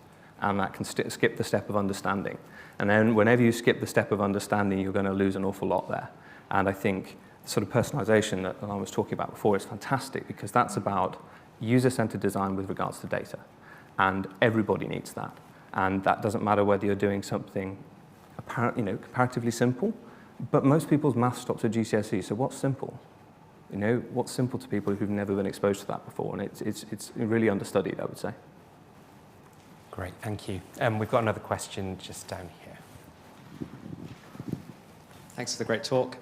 And that can skip the step of understanding. And then whenever you skip the step of understanding, you're going to lose an awful lot there. And I think the sort of personalization that I was talking about before is fantastic because that's about user-centered design with regards to data. And everybody needs that. And that doesn't matter whether you're doing something comparatively simple, but most people's math stops at GCSE, so what's simple? What's simple to people who've never been exposed to that before? And it's really understudied, I would say. Great, thank you. We've got another question just down here. Thanks for the great talk.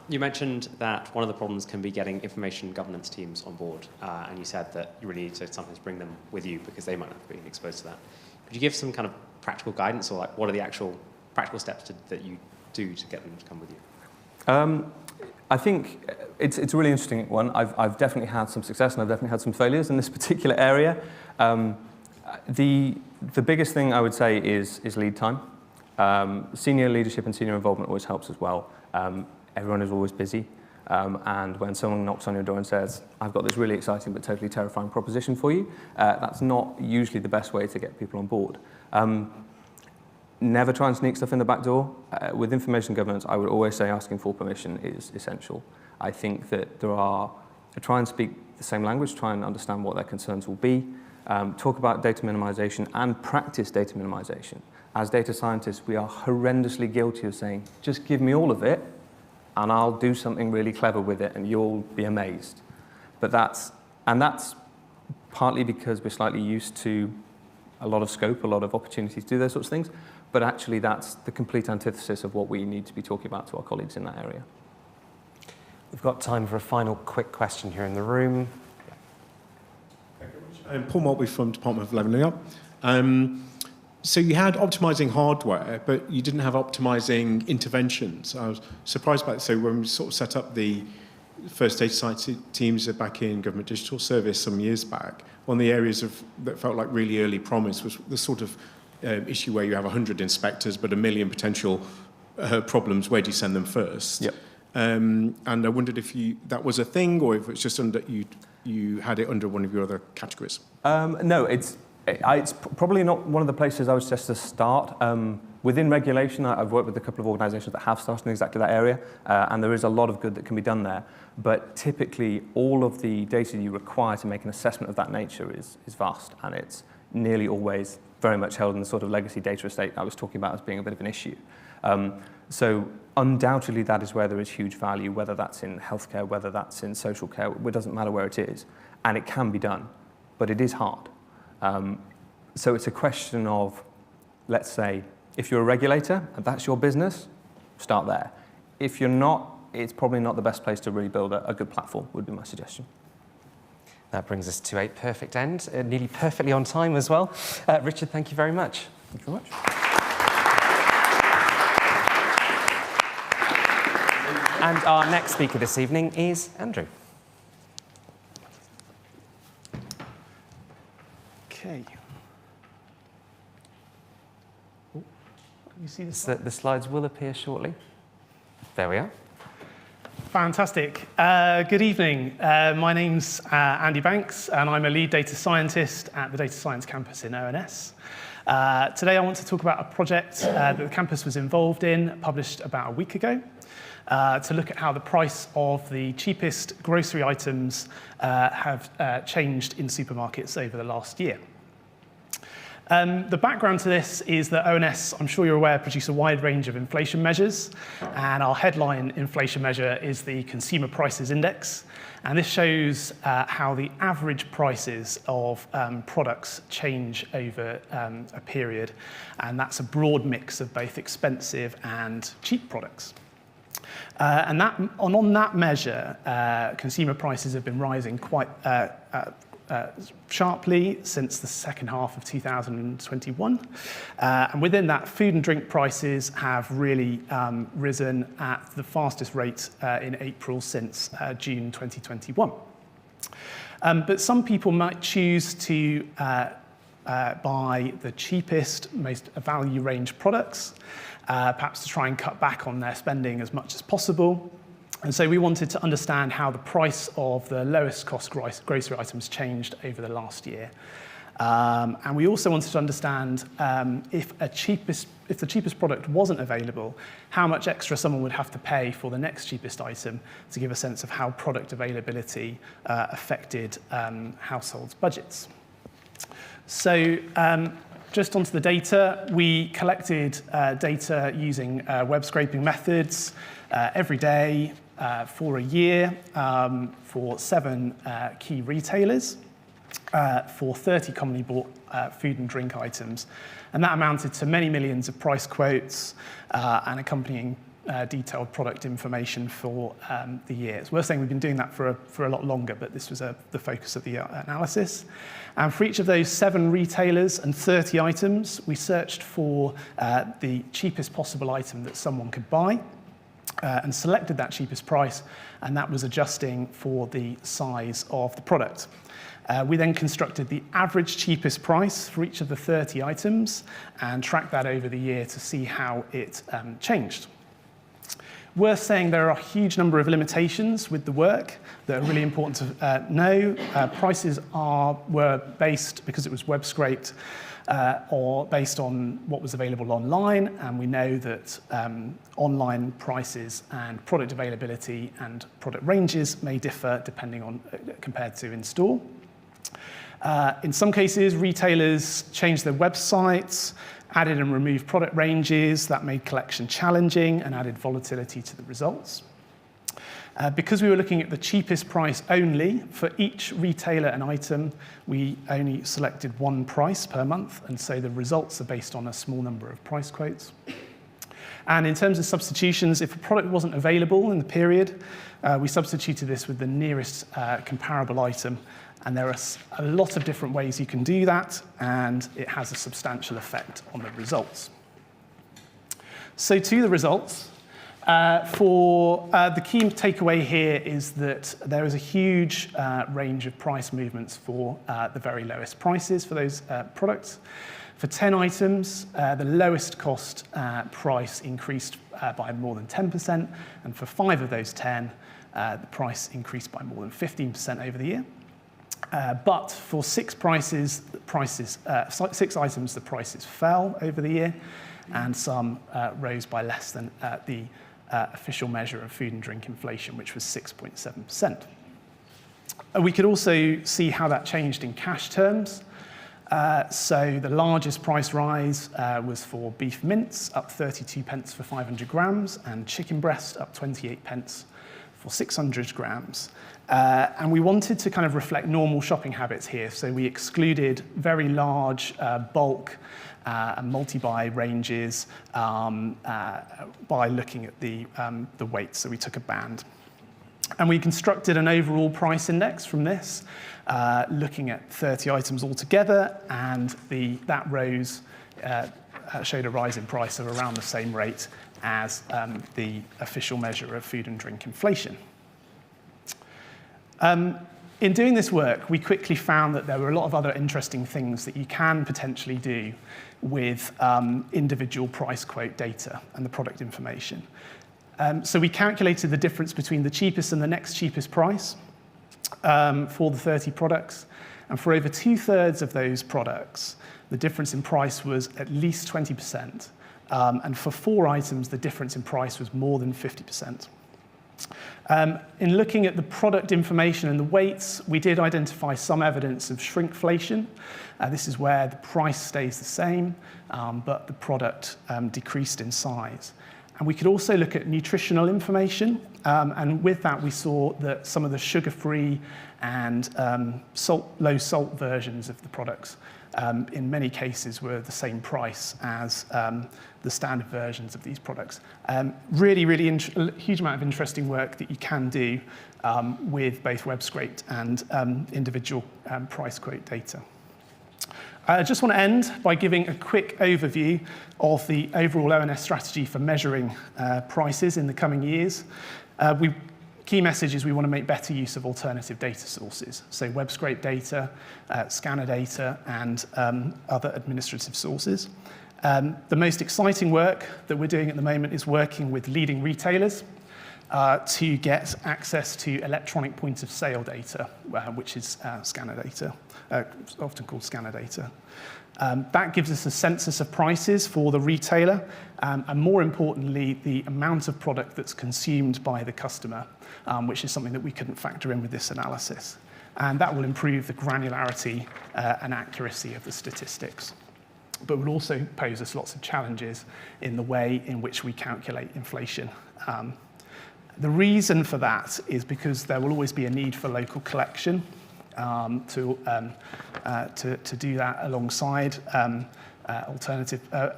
You mentioned that one of the problems can be getting information governance teams on board, and you said that you really need to sometimes bring them with you because they might not have been exposed to that. Could you give some kind of practical guidance, or what are the actual practical steps that you do to get them to come with you? I think it's a really interesting one. I've definitely had some success and I've definitely had some failures in this particular area. The biggest thing I would say is lead time. Senior leadership and senior involvement always helps as well. Everyone is always busy. And when someone knocks on your door and says, I've got this really exciting but totally terrifying proposition for you, that's not usually the best way to get people on board. Never try and sneak stuff in the back door. With information governance, I would always say asking for permission is essential. I think that try and speak the same language, try and understand what their concerns will be, talk about data minimization and practice data minimization. As data scientists, we are horrendously guilty of saying, just give me all of it, and I'll do something really clever with it, and you'll be amazed. But that's partly because we're slightly used to a lot of scope, a lot of opportunity to do those sorts of things, but actually that's the complete antithesis of what we need to be talking about to our colleagues in that area. We've got time for a final quick question here in the room. Thank you very much. Paul Maltby from Department of Leveling Up. So you had optimizing hardware, but you didn't have optimizing interventions. I was surprised by it. So when we sort of set up the first data science teams back in Government Digital Service some years back, one of the areas that felt like really early promise was the sort of issue where you have 100 inspectors but 1 million potential problems. Where do you send them first? Yep. And I wondered if that was a thing or if it's just you had it under one of your other categories. No, it's probably not one of the places I would suggest to start. Within regulation, I've worked with a couple of organisations that have started in exactly that area, and there is a lot of good that can be done there. But typically, all of the data you require to make an assessment of that nature is vast, and it's nearly always very much held in the sort of legacy data estate I was talking about as being a bit of an issue. So undoubtedly, that is where there is huge value, whether that's in healthcare, whether that's in social care, it doesn't matter where it is, and it can be done, but it is hard. So it's a question of, let's say, if you're a regulator and that's your business, start there. If you're not it's probably not the best place to really build a good platform, would be my suggestion. That brings us to a perfect end, nearly perfectly on time as well. Richard, thank you very much. Thank you very much. And our next speaker this evening is Andrew. Okay. Oh, you see this? The slides will appear shortly. There we are. Fantastic. Good evening. My name's Andy Banks, and I'm a lead data scientist at the Data Science Campus in ONS. Today I want to talk about a project that the campus was involved in, published about a week ago, to look at how the price of the cheapest grocery items have changed in supermarkets over the last year. The background to this is that ONS, I'm sure you're aware, produce a wide range of inflation measures, and our headline inflation measure is the Consumer Prices Index, and this shows how the average prices of products change over a period, and that's a broad mix of both expensive and cheap products. And on that measure, consumer prices have been rising quite sharply since the second half of 2021. And within that, food and drink prices have really risen at the fastest rate in April since June 2021. But some people might choose to buy the cheapest, most value range products, perhaps to try and cut back on their spending as much as possible. And so we wanted to understand how the price of the lowest cost grocery items changed over the last year. And we also wanted to understand if the cheapest product wasn't available, how much extra someone would have to pay for the next cheapest item, to give a sense of how product availability affected households' budgets. So just onto the data, we collected data using web scraping methods every day for a year for 7 key retailers for 30 commonly bought food and drink items. And that amounted to many millions of price quotes and accompanying detailed product information for the year. It's worth saying we've been doing that for a lot longer, but this was the focus of the analysis. And for each of those 7 retailers and 30 items, we searched for the cheapest possible item that someone could buy and selected that cheapest price, and that was adjusting for the size of the product. We then constructed the average cheapest price for each of the 30 items and tracked that over the year to see how it changed. Worth saying there are a huge number of limitations with the work that are really important to know. Prices were based, because it was web scraped, or based on what was available online, and we know that online prices and product availability and product ranges may differ depending on compared to in-store. In some cases, retailers changed their websites, added and removed product ranges that made collection challenging and added volatility to the results. Because we were looking at the cheapest price only, for each retailer and item, we only selected 1 price per month, and so the results are based on a small number of price quotes. And in terms of substitutions, if a product wasn't available in the period, we substituted this with the nearest comparable item, and there are a lot of different ways you can do that, and it has a substantial effect on the results. So to the results. The key takeaway here is that there is a huge range of price movements for the very lowest prices for those products. For 10 items, the lowest cost price increased by more than 10%, and for 5 of those 10, the price increased by more than 15% over the year. But for 6 items, the prices fell over the year, and some rose by less than the official measure of food and drink inflation, which was 6.7%. We could also see how that changed in cash terms. So the largest price rise was for beef mince, up 32 pence for 500 grams, and chicken breast up 28 pence for 600 grams. And we wanted to kind of reflect normal shopping habits here. So we excluded very large bulk and multi-buy ranges by looking at the weight. So we took a band. And we constructed an overall price index from this, looking at 30 items altogether, and that rose showed a rise in price of around the same rate as the official measure of food and drink inflation. In doing this work, we quickly found that there were a lot of other interesting things that you can potentially do with individual price quote data and the product information. So we calculated the difference between the cheapest and the next cheapest price for the 30 products. And for over 2/3 of those products, the difference in price was at least 20%. And for 4 items, the difference in price was more than 50%. In looking at the product information and the weights, we did identify some evidence of shrinkflation. This is where the price stays the same, but the product decreased in size. And we could also look at nutritional information, and with that we saw that some of the sugar-free and low salt versions of the products in many cases were the same price as the standard versions of these products. Really huge amount of interesting work that you can do with both web scraped and individual price quote data. I just want to end by giving a quick overview of the overall ONS strategy for measuring prices in the coming years. Key message is we want to make better use of alternative data sources, so web scrape data, scanner data, and other administrative sources. The most exciting work that we're doing at the moment is working with leading retailers to get access to electronic point of sale data, which is scanner data, often called scanner data. That gives us a census of prices for the retailer, and more importantly, the amount of product that's consumed by the customer, which is something that we couldn't factor in with this analysis. And that will improve the granularity and accuracy of the statistics. But will also pose us lots of challenges in the way in which we calculate inflation. The reason for that is because there will always be a need for local collection to do that alongside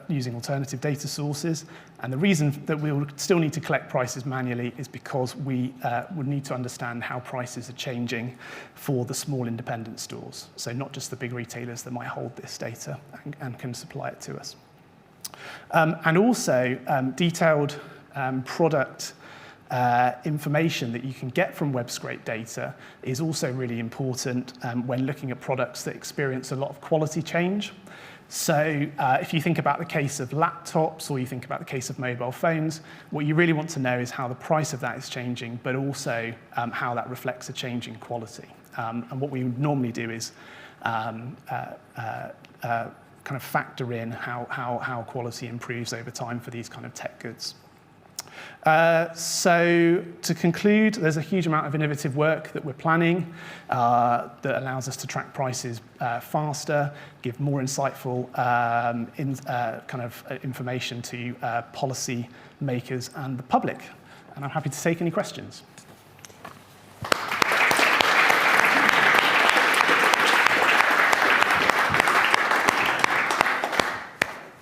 using alternative data sources. And the reason that we will still need to collect prices manually is because we would need to understand how prices are changing for the small independent stores. So not just the big retailers that might hold this data and can supply it to us. And also detailed product information that you can get from web scrape data is also really important when looking at products that experience a lot of quality change. So if you think about the case of laptops or you think about the case of mobile phones, what you really want to know is how the price of that is changing, but also how that reflects a change in quality. And what we would normally do is kind of factor in how quality improves over time for these kind of tech goods. So to conclude, there's a huge amount of innovative work that we're planning that allows us to track prices faster, give more insightful kind of information to policy makers and the public. And I'm happy to take any questions.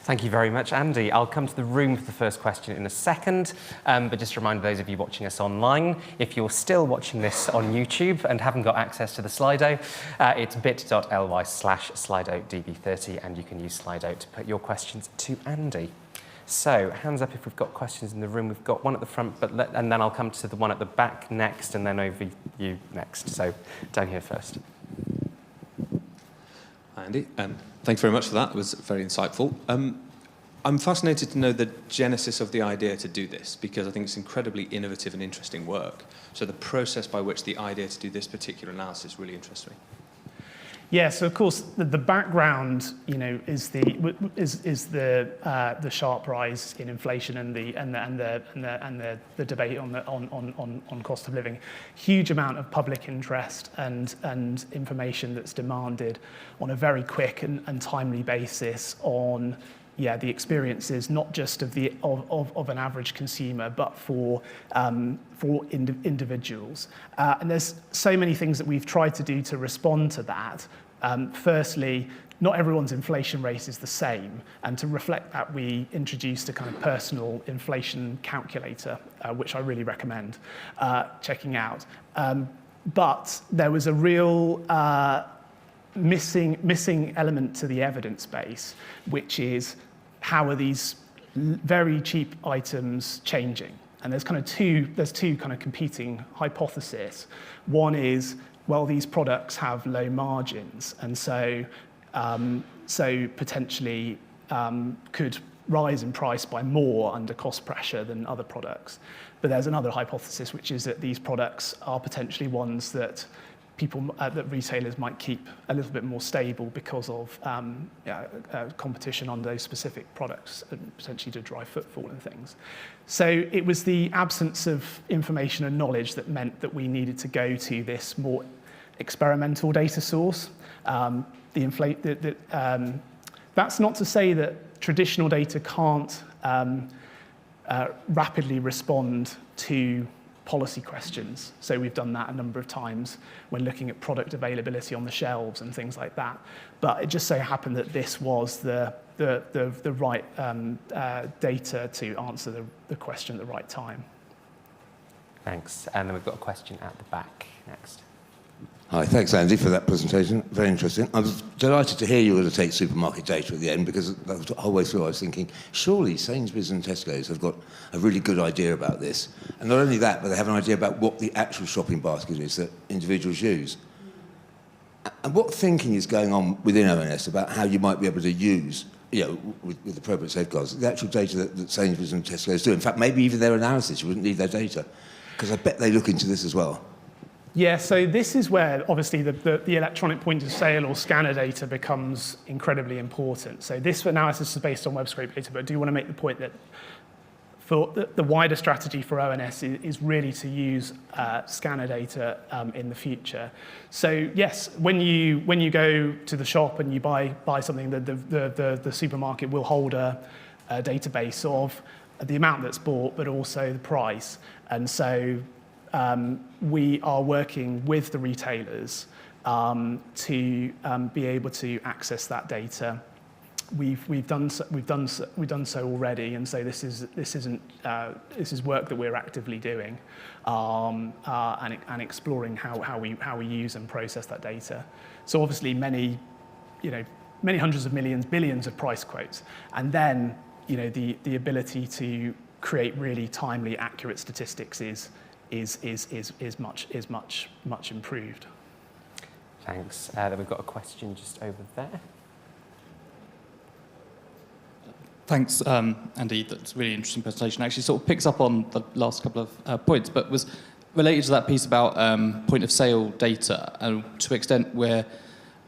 Thank you very much, Andy. I'll come to the room for the first question in a second, but just a reminder those of you watching us online, if you're still watching this on YouTube and haven't got access to the Slido, it's bit.ly/SlidoDB30, and you can use Slido to put your questions to Andy. So, hands up if we've got questions in the room. We've got one at the front, and then I'll come to the one at the back next, and then over you next. So, down here first. Hi, Andy. Thanks very much for that. It was very insightful. I'm fascinated to know the genesis of the idea to do this, because I think it's incredibly innovative and interesting work. So the process by which the idea to do this particular analysis really interests me. Yeah, so of course the background, is the sharp rise in inflation and the debate on cost of living. Huge amount of public interest and information that's demanded on a very quick and timely basis on the experiences not just of an average consumer, but for individuals. And there's so many things that we've tried to do to respond to that. Firstly, not everyone's inflation rate is the same, and to reflect that, we introduced a kind of personal inflation calculator, which I really recommend checking out. But there was a real missing element to the evidence base, which is how are these very cheap items changing? And there's two kind of competing hypotheses. One is, well, these products have low margins, and so potentially could rise in price by more under cost pressure than other products. But there's another hypothesis, which is that these products are potentially ones that that retailers might keep a little bit more stable because of competition on those specific products, and potentially to drive footfall and things. So it was the absence of information and knowledge that meant that we needed to go to this more experimental data source. That's not to say that traditional data can't rapidly respond to policy questions. So we've done that a number of times when looking at product availability on the shelves and things like that. But it just so happened that this was the right data to answer the question at the right time. Thanks. And then we've got a question at the back next. Hi, thanks Andy for that presentation, very interesting. I was delighted to hear you were going to take supermarket data at the end, because the whole way through I was thinking, surely Sainsbury's and Tesco's have got a really good idea about this. And not only that, but they have an idea about what the actual shopping basket is that individuals use. And what thinking is going on within ONS about how you might be able to use, with appropriate safeguards, the actual data that Sainsbury's and Tesco's do? In fact, maybe even their analysis, you wouldn't need their data, because I bet they look into this as well. Yeah, so this is where obviously the electronic point of sale or scanner data becomes incredibly important. So this analysis is based on web scrape data, but I do want to make the point that for the wider strategy for ONS is really to use scanner data in the future. So yes, when you go to the shop and you buy something, the supermarket will hold a database of the amount that's bought, but also the price. And so we are working with the retailers to be able to access that data. We've done so already, and so this is work that we're actively doing and exploring how we use and process that data. So obviously many hundreds of millions, billions of price quotes, and then the ability to create really timely, accurate statistics is much improved. Thanks. Then we've got a question just over there. Thanks, Andy. That's a really interesting presentation. Actually, sort of picks up on the last couple of points, but was related to that piece about point of sale data, and to an extent where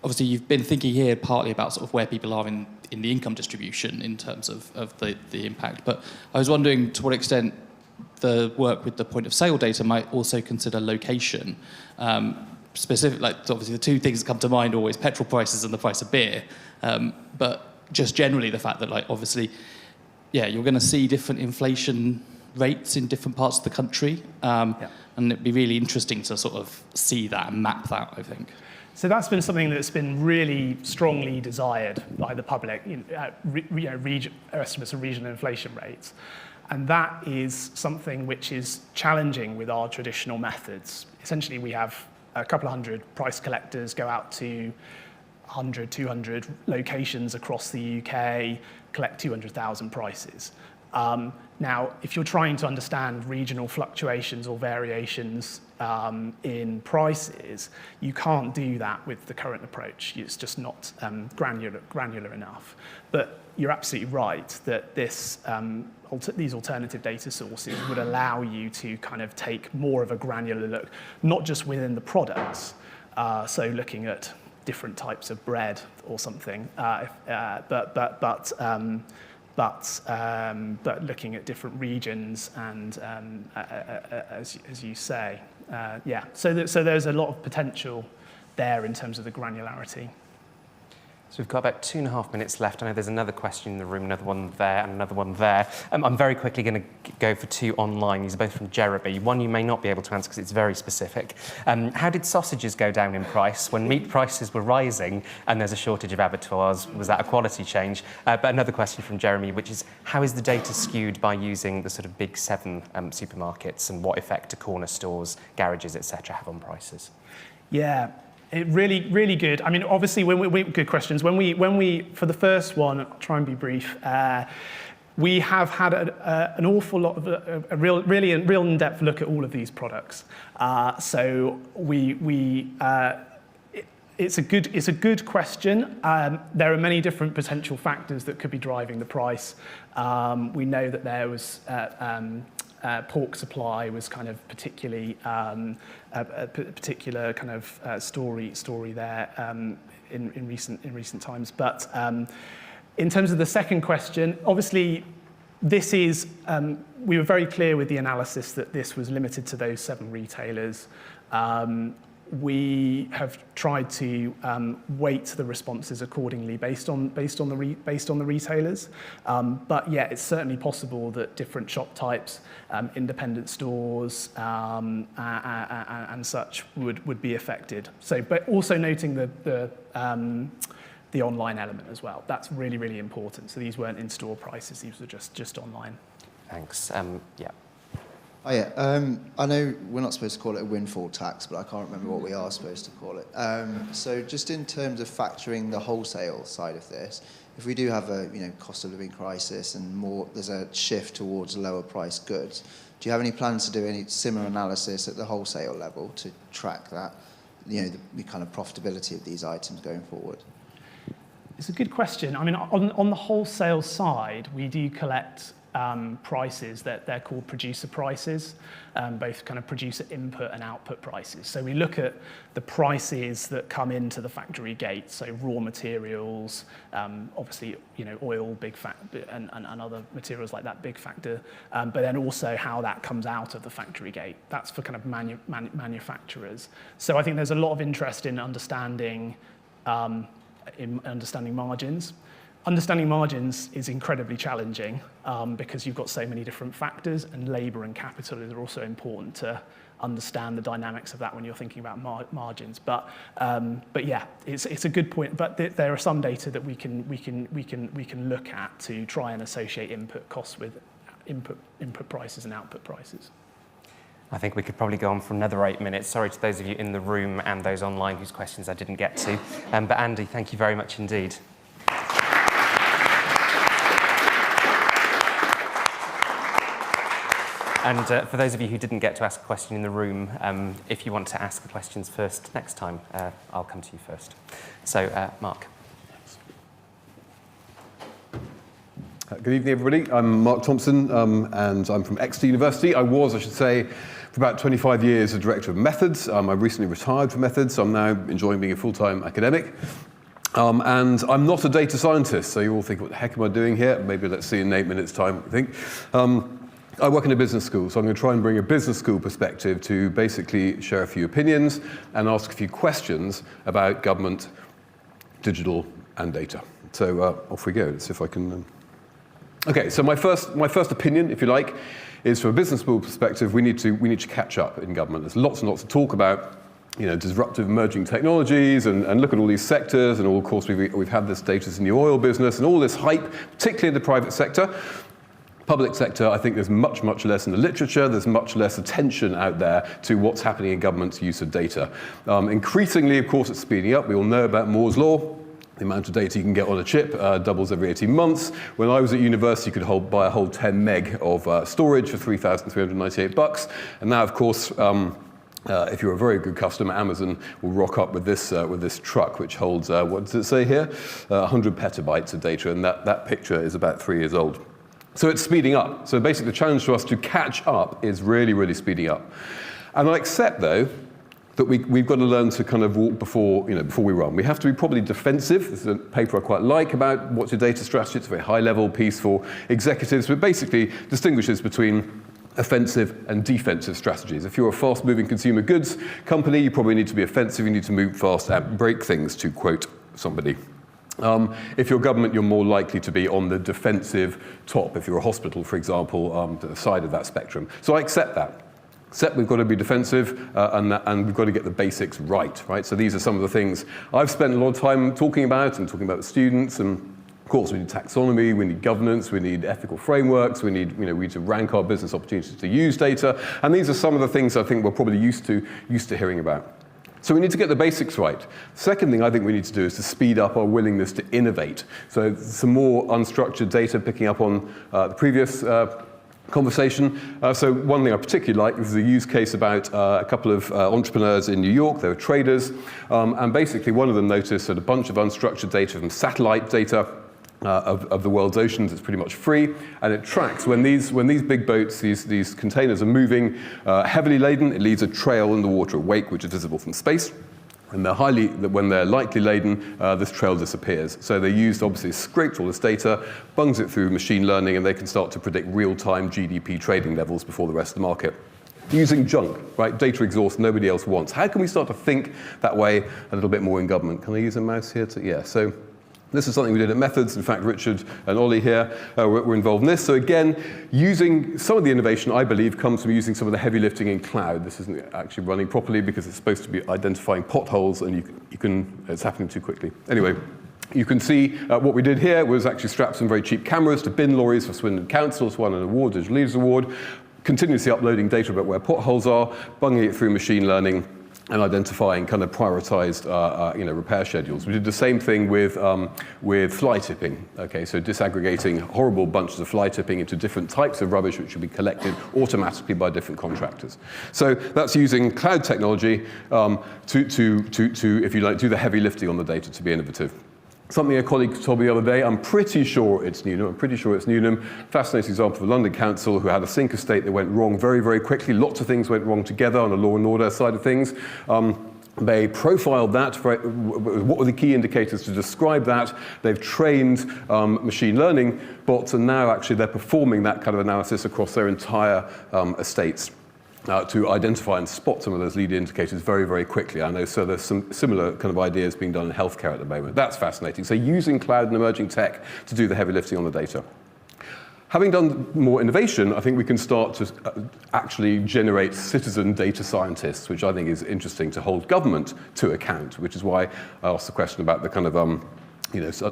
obviously you've been thinking here partly about sort of where people are in the income distribution in terms of the impact. But I was wondering to what extent the work with the point of sale data might also consider location. Specific, like obviously the two things that come to mind are always petrol prices and the price of beer. But just generally the fact that obviously, you're going to see different inflation rates in different parts of the country. And it'd be really interesting to sort of see that and map that, I think. So that's been something that's been really strongly desired by the public, estimates of regional inflation rates. And that is something which is challenging with our traditional methods. Essentially, we have a couple of hundred price collectors go out to 100, 200 locations across the UK, collect 200,000 prices. Now, if you're trying to understand regional fluctuations or variations in prices, you can't do that with the current approach. It's just not granular enough. But you're absolutely right that these alternative data sources would allow you to kind of take more of a granular look, not just within the products, so looking at different types of bread or something, but looking at different regions and, as you say, so there's a lot of potential there in terms of the granularity. So we've got about 2.5 minutes left. I know there's another question in the room, another one there, and another one there. I'm very quickly going to go for 2 online. These are both from Jeremy. One you may not be able to answer because it's very specific. How did sausages go down in price when meat prices were rising and there's a shortage of abattoirs? Was that a quality change? But another question from Jeremy, which is, how is the data skewed by using the sort of big 7 supermarkets, and what effect do corner stores, garages, etc. have on prices? Yeah. Really good. I mean, obviously, good questions. When we for the first one, I'll try and be brief. We have had an awful lot of a real in-depth look at all of these products. So it's a good question. There are many different potential factors that could be driving the price. We know that there was. Pork supply was kind of particularly a particular kind of story there in recent times. But in terms of the second question, obviously this is we were very clear with the analysis that this was limited to those 7 retailers. We have tried to weight the responses accordingly based on the retailers. But yeah, it's certainly possible that different shop types, independent stores, and such would be affected. So, but also noting the online element as well. That's really important. So these weren't in-store prices; these were just online. Thanks. Yeah. Oh yeah, I know we're not supposed to call it a windfall tax, but I can't remember what we are supposed to call it. So just in terms of factoring the wholesale side of this, if we do have a cost of living crisis and there's a shift towards lower priced goods, do you have any plans to do any similar analysis at the wholesale level to track that, the kind of profitability of these items going forward? It's a good question. I mean, on the wholesale side, we do collect prices that they're called producer prices, both kind of producer input and output prices. So we look at the prices that come into the factory gate, so raw materials, obviously oil, big factor, and other materials like that, big factor, but then also how that comes out of the factory gate. That's for kind of manufacturers. So I think there's a lot of interest in understanding margins. Understanding margins is incredibly challenging because you've got so many different factors, and labour and capital are also important to understand the dynamics of that when you're thinking about margins. But yeah, it's a good point. But there are some data that we can look at to try and associate input costs with input prices and output prices. I think we could probably go on for another 8 minutes. Sorry to those of you in the room and those online whose questions I didn't get to. But Andy, thank you very much indeed. And for those of you who didn't get to ask a question in the room, if you want to ask the questions first next time, I'll come to you first. So, Mark. Good evening, everybody. I'm Mark Thompson, and I'm from Exeter University. I should say, for about 25 years, a director of methods. I recently retired from methods, so I'm now enjoying being a full-time academic. And I'm not a data scientist, so you all think, what the heck am I doing here? Maybe let's see in 8 minutes' time, I think. I work in a business school, so I'm going to try and bring a business school perspective to basically share a few opinions and ask a few questions about government, digital, and data. So off we go. Let's see if I can... Okay, so my first opinion, if you like, is from a business school perspective, we need to catch up in government. There's lots and lots to talk about, disruptive emerging technologies, and look at all these sectors, and all, of course, we've had this data in the oil business, and all this hype, particularly in the private sector. Public sector, I think there's much less in the literature, there's much less attention out there to what's happening in government's use of data. Increasingly, of course, it's speeding up. We all know about Moore's Law. The amount of data you can get on a chip doubles every 18 months. When I was at university, you could buy a whole 10 meg of storage for $3,398. And now, of course, if you're a very good customer, Amazon will rock up with this truck, which holds, what does it say here? 100 petabytes of data, and that picture is about 3 years old. So it's speeding up. So basically the challenge for us to catch up is really speeding up. And I accept, though, that we've got to learn to kind of walk before we run. We have to be probably defensive. This is a paper I quite like about what's your data strategy. It's a very high-level piece for executives, but basically distinguishes between offensive and defensive strategies. If you're a fast-moving consumer goods company, you probably need to be offensive. You need to move fast and break things, to quote somebody. If you're government, you're more likely to be on the defensive top. If you're a hospital, for example, to the side of that spectrum. So I accept that. Except we've got to be defensive and we've got to get the basics right? So these are some of the things I've spent a lot of time talking about and talking about with students. And of course, we need taxonomy, we need governance, we need ethical frameworks, we need to rank our business opportunities to use data. And these are some of the things I think we're probably used to hearing about. So we need to get the basics right. Second thing I think we need to do is to speed up our willingness to innovate. So some more unstructured data, picking up on the previous conversation. So one thing I particularly like is a use case about a couple of entrepreneurs in New York. They were traders. And basically one of them noticed that a bunch of unstructured data from satellite data of the world's oceans. It's pretty much free, and it tracks when these big boats, these containers are moving heavily laden. It leaves a trail in the water, a wake, which is visible from space. And when they're lightly laden, this trail disappears. So they used, obviously, scraped all this data, bungs it through machine learning, and they can start to predict real-time GDP trading levels before the rest of the market. Using junk, right? Data exhaust nobody else wants. How can we start to think that way a little bit more in government? Can I use a mouse here? Yeah, so this is something we did at Methods. In fact, Richard and Ollie here were involved in this. So again, using some of the innovation, I believe, comes from using some of the heavy lifting in cloud. This isn't actually running properly because it's supposed to be identifying potholes, and it's happening too quickly. Anyway, you can see what we did here was actually strap some very cheap cameras to bin lorries for Swindon Council. It's won an award, Digital Leaders Award, continuously uploading data about where potholes are, bunging it through machine learning, and identifying kind of prioritized repair schedules. We did the same thing with fly tipping. Okay, so disaggregating horrible bunches of fly tipping into different types of rubbish which should be collected automatically by different contractors. So that's using cloud technology to, if you like, do the heavy lifting on the data to be innovative. Something a colleague told me the other day, I'm pretty sure it's Newnham. Fascinating example of the London Council who had a sink estate that went wrong very, very quickly. Lots of things went wrong together on the law and order side of things. They profiled that, what were the key indicators to describe that. They've trained machine learning bots, and now actually they're performing that kind of analysis across their entire estates. To identify and spot some of those lead indicators very, very quickly. I know, so there's some similar kind of ideas being done in healthcare at the moment. That's fascinating. So using cloud and emerging tech to do the heavy lifting on the data. Having done more innovation, I think we can start to actually generate citizen data scientists, which I think is interesting to hold government to account, which is why I asked the question about the kind of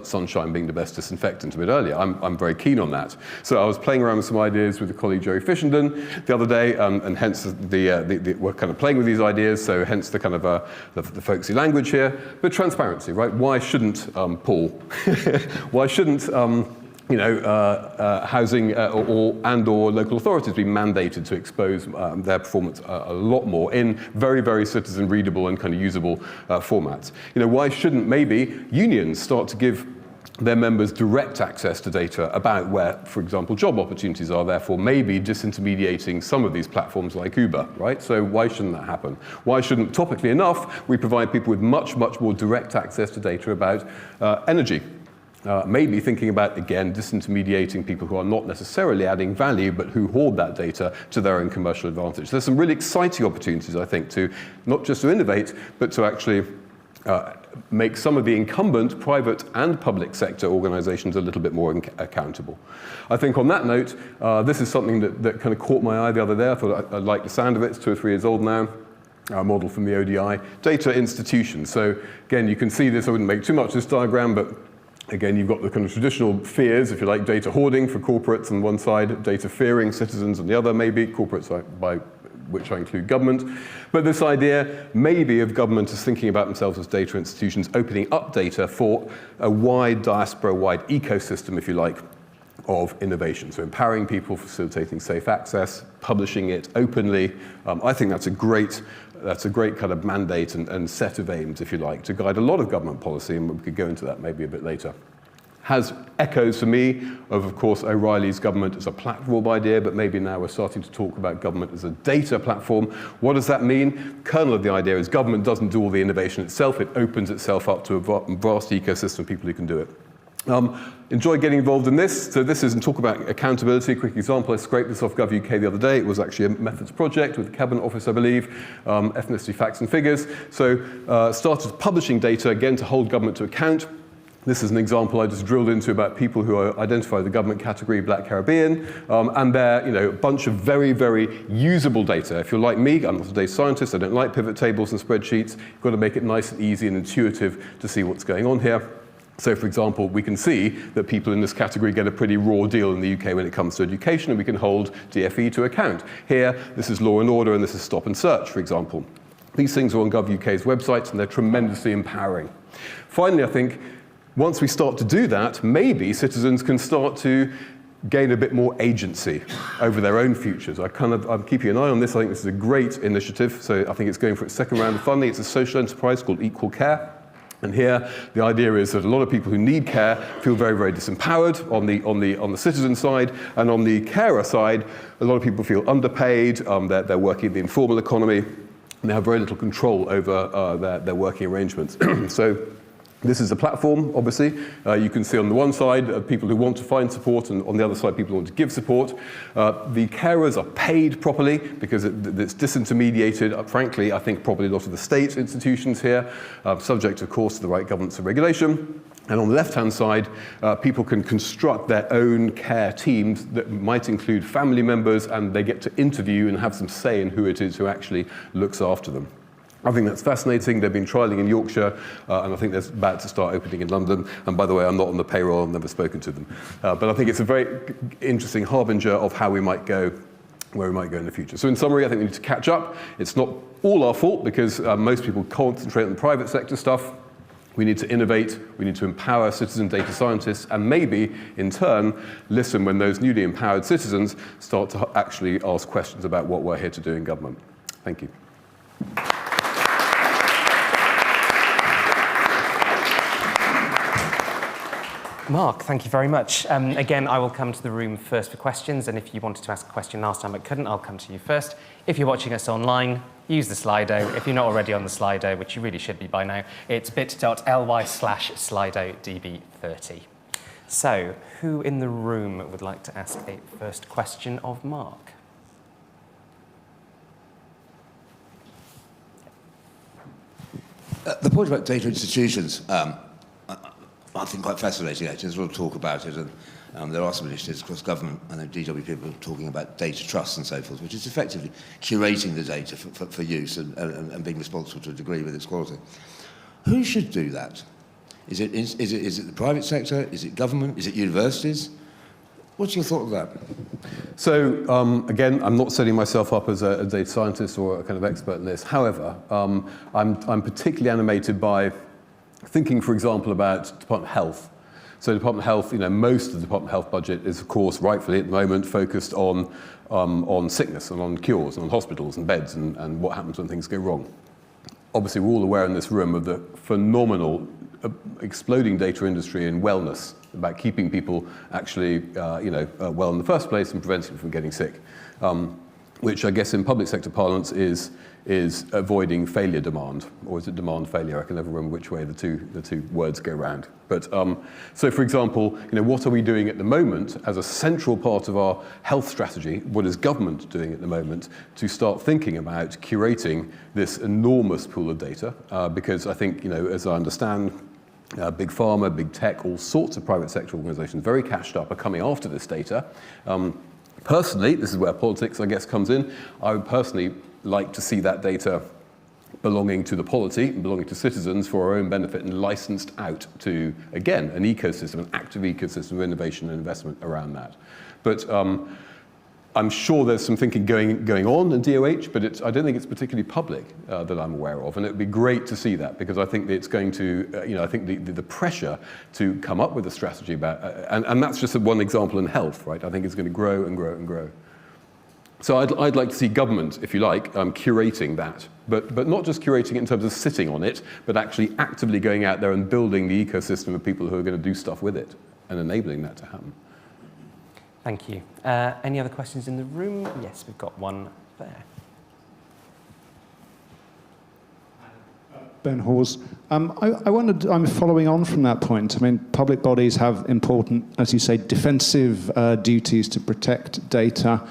sunshine being the best disinfectant a bit earlier. I'm very keen on that. So I was playing around with some ideas with a colleague, Jerry Fishenden, the other day, and hence we're kind of playing with these ideas, so hence the kind of the folksy language here. But transparency, right? Why shouldn't, Paul, why shouldn't housing or local authorities be mandated to expose their performance a lot more in very, very citizen readable and kind of usable formats? Why shouldn't maybe unions start to give their members direct access to data about where, for example, job opportunities are, therefore maybe disintermediating some of these platforms like Uber, right? So why shouldn't that happen? Why shouldn't, topically enough, we provide people with much, much more direct access to data about energy? Maybe thinking about, again, disintermediating people who are not necessarily adding value, but who hoard that data to their own commercial advantage. There's some really exciting opportunities, I think, to not just to innovate, but to actually make some of the incumbent private and public sector organizations a little bit more accountable. I think on that note, this is something that kind of caught my eye the other day. I thought I liked the sound of it. It's 2 or 3 years old now. A model from the ODI. Data institutions. So again, you can see this. I wouldn't make too much of this diagram, but again, you've got the kind of traditional fears, if you like, data hoarding for corporates on one side, data fearing citizens on the other, maybe, corporates by which I include government. But this idea, maybe, of government as thinking about themselves as data institutions, opening up data for a wide diaspora, wide ecosystem, if you like, of innovation. So empowering people, facilitating safe access, publishing it openly. I think that's a great kind of mandate and set of aims, if you like, to guide a lot of government policy, and we could go into that maybe a bit later. Has echoes for me of course, O'Reilly's government as a platform idea, but maybe now we're starting to talk about government as a data platform. What does that mean? Kernel of the idea is government doesn't do all the innovation itself, it opens itself up to a vast ecosystem of people who can do it. Enjoy getting involved in this. So this isn't talk about accountability. A quick example, I scraped this off GovUK the other day. It was actually a methods project with the Cabinet Office, I believe, ethnicity, facts and figures. So started publishing data, again, to hold government to account. This is an example I just drilled into about people who are identified the government category Black Caribbean, and they're a bunch of very, very usable data. If you're like me, I'm not a data scientist, I don't like pivot tables and spreadsheets. You've got to make it nice and easy and intuitive to see what's going on here. So, for example, we can see that people in this category get a pretty raw deal in the UK when it comes to education, and we can hold DFE to account. Here, this is law and order, and this is stop and search, for example. These things are on GovUK's websites, and they're tremendously empowering. Finally, I think, once we start to do that, maybe citizens can start to gain a bit more agency over their own futures. I'm keeping an eye on this. I think this is a great initiative. So I think it's going for its second round of funding. It's a social enterprise called Equal Care. And here, the idea is that a lot of people who need care feel very, very disempowered on the citizen side, and on the carer side, a lot of people feel underpaid. They're working in the informal economy, and they have very little control over their working arrangements. So this is a platform, obviously. You can see on the one side people who want to find support, and on the other side people who want to give support. The carers are paid properly because it's disintermediated. Frankly, I think probably a lot of the state institutions here, subject, of course, to the right governance and regulation. And on the left-hand side, people can construct their own care teams that might include family members, and they get to interview and have some say in who it is who actually looks after them. I think that's fascinating. They've been trialling in Yorkshire, and I think they're about to start opening in London. And by the way, I'm not on the payroll, I've never spoken to them. But I think it's a very interesting harbinger of how we might go, where we might go in the future. So in summary, I think we need to catch up. It's not all our fault, because most people concentrate on the private sector stuff. We need to innovate, we need to empower citizen data scientists, and maybe, in turn, listen when those newly empowered citizens start to actually ask questions about what we're here to do in government. Thank you. Mark, thank you very much. Again, I will come to the room first for questions, and if you wanted to ask a question last time but couldn't, I'll come to you first. If you're watching us online, use the Slido. If you're not already on the Slido, which you really should be by now, it's bit.ly/SlidoDB30. So, who in the room would like to ask a first question of Mark? The point about data institutions, I think quite fascinating, actually. There's a lot of talk about it, and there are some initiatives across government. I know DW people are talking about data trusts and so forth, which is effectively curating the data for use and being responsible to a degree with its quality. Who should do that? Is it the private sector? Is it government? Is it universities? What's your thought of that? So, again, I'm not setting myself up as a data scientist or a kind of expert in this. However, I'm particularly animated by thinking, for example, about Department of Health. So Department of Health, most of the Department of Health budget is, of course, rightfully at the moment, focused on sickness and on cures and on hospitals and beds and what happens when things go wrong. Obviously, we're all aware in this room of the phenomenal exploding data industry in wellness, about keeping people actually well in the first place and preventing them from getting sick, which I guess in public sector parlance is avoiding failure demand, or is it demand failure? I can never remember which way the two words go round. But so, for example, what are we doing at the moment as a central part of our health strategy? What is government doing at the moment to start thinking about curating this enormous pool of data? Because I think, as I understand, big pharma, big tech, all sorts of private sector organisations, very cashed up, are coming after this data. Personally, this is where politics, I guess, comes in. I would personally like to see that data belonging to the polity and belonging to citizens for our own benefit and licensed out to, again, an ecosystem, an active ecosystem of innovation and investment around that. But I'm sure there's some thinking going on in DOH, but I don't think it's particularly public that I'm aware of. And it would be great to see that, because I think that it's going to, I think the pressure to come up with a strategy about, and that's just one example in health, right? I think it's going to grow and grow and grow. So I'd like to see government, if you like, curating that, but not just curating it in terms of sitting on it, but actually actively going out there and building the ecosystem of people who are going to do stuff with it and enabling that to happen. Thank you. Any other questions in the room? Yes, we've got one there. Ben Hawes. I wondered, I'm following on from that point. I mean, public bodies have important, as you say, defensive duties to protect data.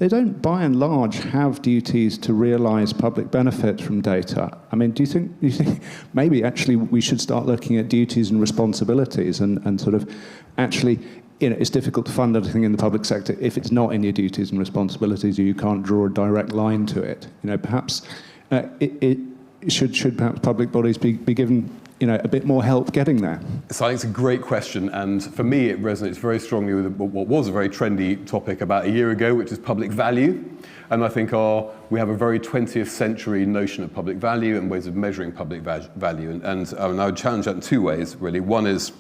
they don't, by and large, have duties to realise public benefit from data. I mean, do you think maybe actually we should start looking at duties and responsibilities and sort of actually, it's difficult to fund anything in the public sector if it's not in your duties and responsibilities, or you can't draw a direct line to it. Perhaps should perhaps public bodies be given a bit more help getting there? So I think it's a great question, and for me it resonates very strongly with what was a very trendy topic about a year ago, which is public value. And I think we have a very 20th century notion of public value and ways of measuring public value. And I would challenge that in two ways, really. One is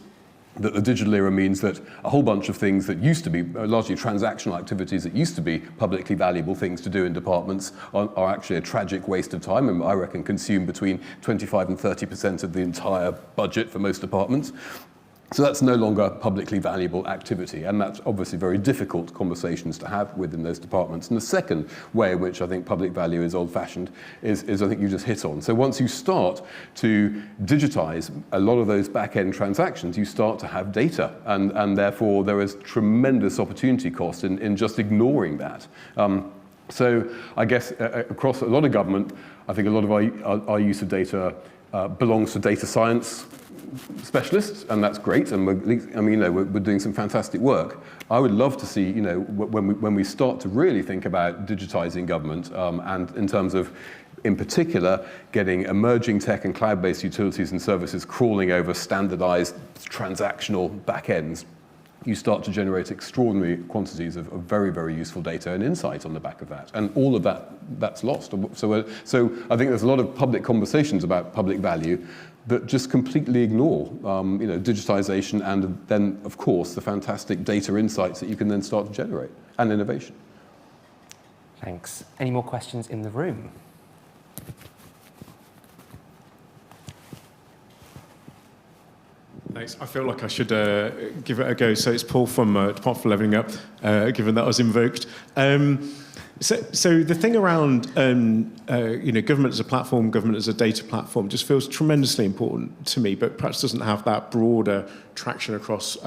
that the digital era means that a whole bunch of things that used to be largely transactional activities that used to be publicly valuable things to do in departments are actually a tragic waste of time, and I reckon consume between 25 and 30% of the entire budget for most departments. So that's no longer publicly valuable activity, and that's obviously very difficult conversations to have within those departments. And the second way in which I think public value is old-fashioned is I think you just hit on. So once you start to digitize a lot of those back-end transactions, you start to have data, and therefore there is tremendous opportunity cost in just ignoring that. So I guess across a lot of government, I think a lot of our use of data belongs to data science specialists, and that's great, and we're doing some fantastic work. I would love to see, when we start to really think about digitizing government, and in terms of, in particular, getting emerging tech and cloud-based utilities and services crawling over standardized transactional backends, you start to generate extraordinary quantities of very, very useful data and insight on the back of that. And all of that's lost. So I think there's a lot of public conversations about public value that just completely ignore digitization and then, of course, the fantastic data insights that you can then start to generate, and innovation. Thanks. Any more questions in the room? Thanks. I feel like I should give it a go. So it's Paul from Department for Levelling Up, given that I was invoked. So the thing around government as a platform, government as a data platform, just feels tremendously important to me, but perhaps doesn't have that broader traction across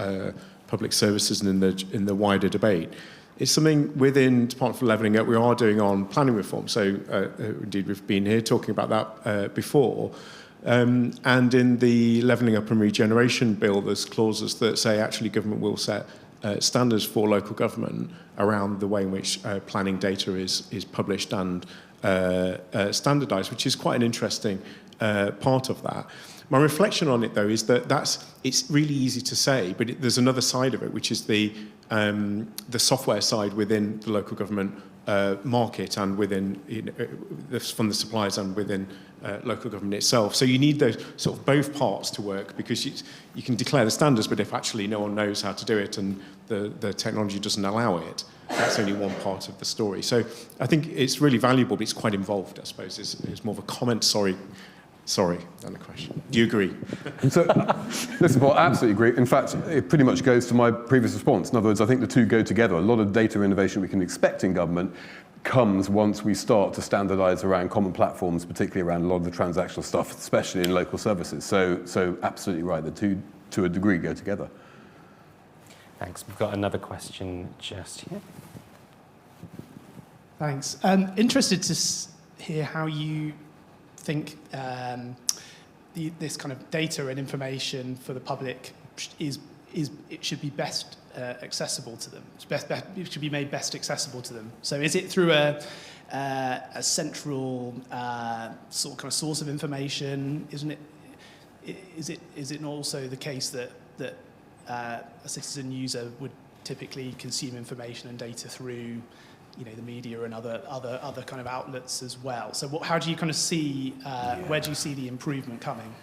public services and in the wider debate. It's something within Department for Levelling Up we are doing on planning reform. So indeed we've been here talking about that before. And in the Levelling Up and Regeneration Bill, there's clauses that say actually government will set standards for local government around the way in which planning data is published and standardised, which is quite an interesting part of that. My reflection on it, though, is that it's really easy to say, but there's another side of it, which is the software side within the local government market and within from the suppliers and within local government itself. So you need those sort of both parts to work, because you can declare the standards, but if actually no one knows how to do it and the technology doesn't allow it, that's only one part of the story. So I think it's really valuable, but it's quite involved, I suppose. It's more of a comment, sorry, than a question. Do you agree? So, listen, Paul, I absolutely agree. In fact, it pretty much goes to my previous response. In other words, I think the two go together. A lot of data innovation we can expect in government comes once we start to standardize around common platforms, particularly around a lot of the transactional stuff, especially in local services. So absolutely right, the two, to a degree, go together. Thanks. We've got another question just here. Thanks. Interested to hear how you think this kind of data and information for the public it should be best accessible to them. It should be made best accessible to them. So is it through a central sort of kind of source of information? Isn't it? Is it not also the case that a citizen user would typically consume information and data through the media and other kind of outlets as well? So how do you kind of see, where do you see the improvement coming?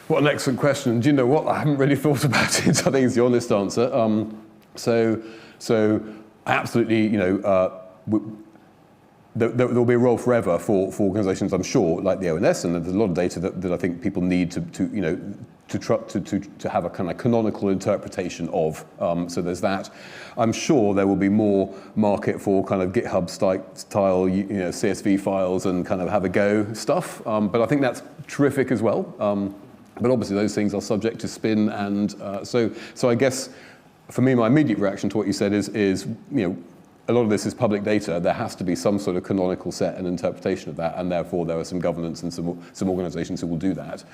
What an excellent question. Do you know what? I haven't really thought about it. I think it's the honest answer. So absolutely, there'll be a role forever for organisations, I'm sure, like the ONS, and there's a lot of data that I think people need to have a kind of canonical interpretation of. So there's that. I'm sure there will be more market for kind of GitHub style, CSV files and kind of have a go stuff. But I think that's terrific as well. But obviously those things are subject to spin, and so I guess for me, my immediate reaction to what you said is a lot of this is public data, there has to be some sort of canonical set and interpretation of that, and therefore there are some governance and some organizations who will do that.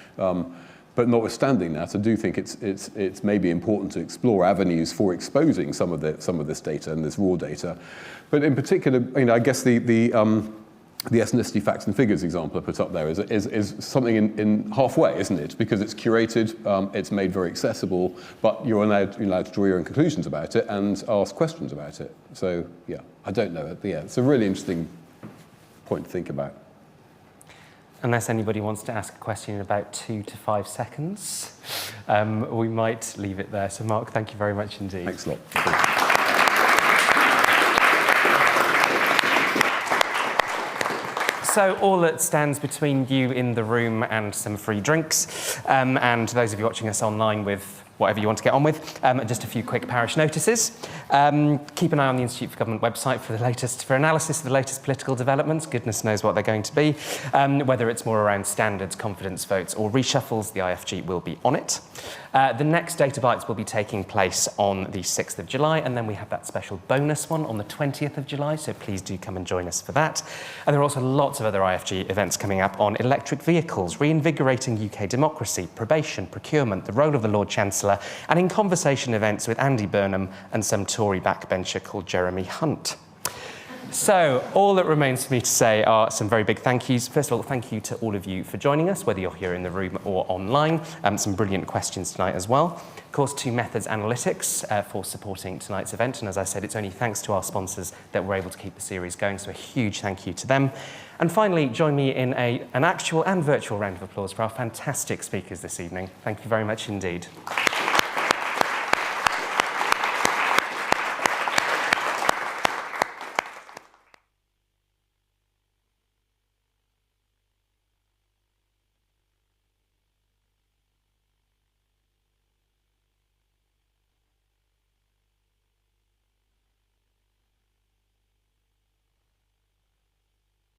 But notwithstanding that, I do think it's maybe important to explore avenues for exposing some of this data and this raw data. But in particular, I guess the ethnicity facts and figures example I put up there is something in halfway, isn't it? Because it's curated, it's made very accessible, but you're allowed to draw your own conclusions about it and ask questions about it. So yeah, I don't know. Yeah, it's a really interesting point to think about. Unless anybody wants to ask a question in about 2 to 5 seconds, we might leave it there. So Mark, thank you very much indeed. Thanks a lot. So all that stands between you in the room and some free drinks, and those of you watching us online with whatever you want to get on with, just a few quick parish notices. Keep an eye on the Institute for Government website for analysis of the latest political developments. Goodness knows what they're going to be. Whether it's more around standards, confidence votes, or reshuffles, the IFG will be on it. The next Databytes will be taking place on the 6th of July, and then we have that special bonus one on the 20th of July, so please do come and join us for that. And there are also lots of other IFG events coming up on electric vehicles, reinvigorating UK democracy, probation, procurement, the role of the Lord Chancellor, and in conversation events with Andy Burnham and some Tory backbencher called Jeremy Hunt. So all that remains for me to say are some very big thank yous. First of all, thank you to all of you for joining us, whether you're here in the room or online. Some brilliant questions tonight as well. Of course, to Methods Analytics for supporting tonight's event. And as I said, it's only thanks to our sponsors that we're able to keep the series going. So a huge thank you to them. And finally, join me in an actual and virtual round of applause for our fantastic speakers this evening. Thank you very much indeed.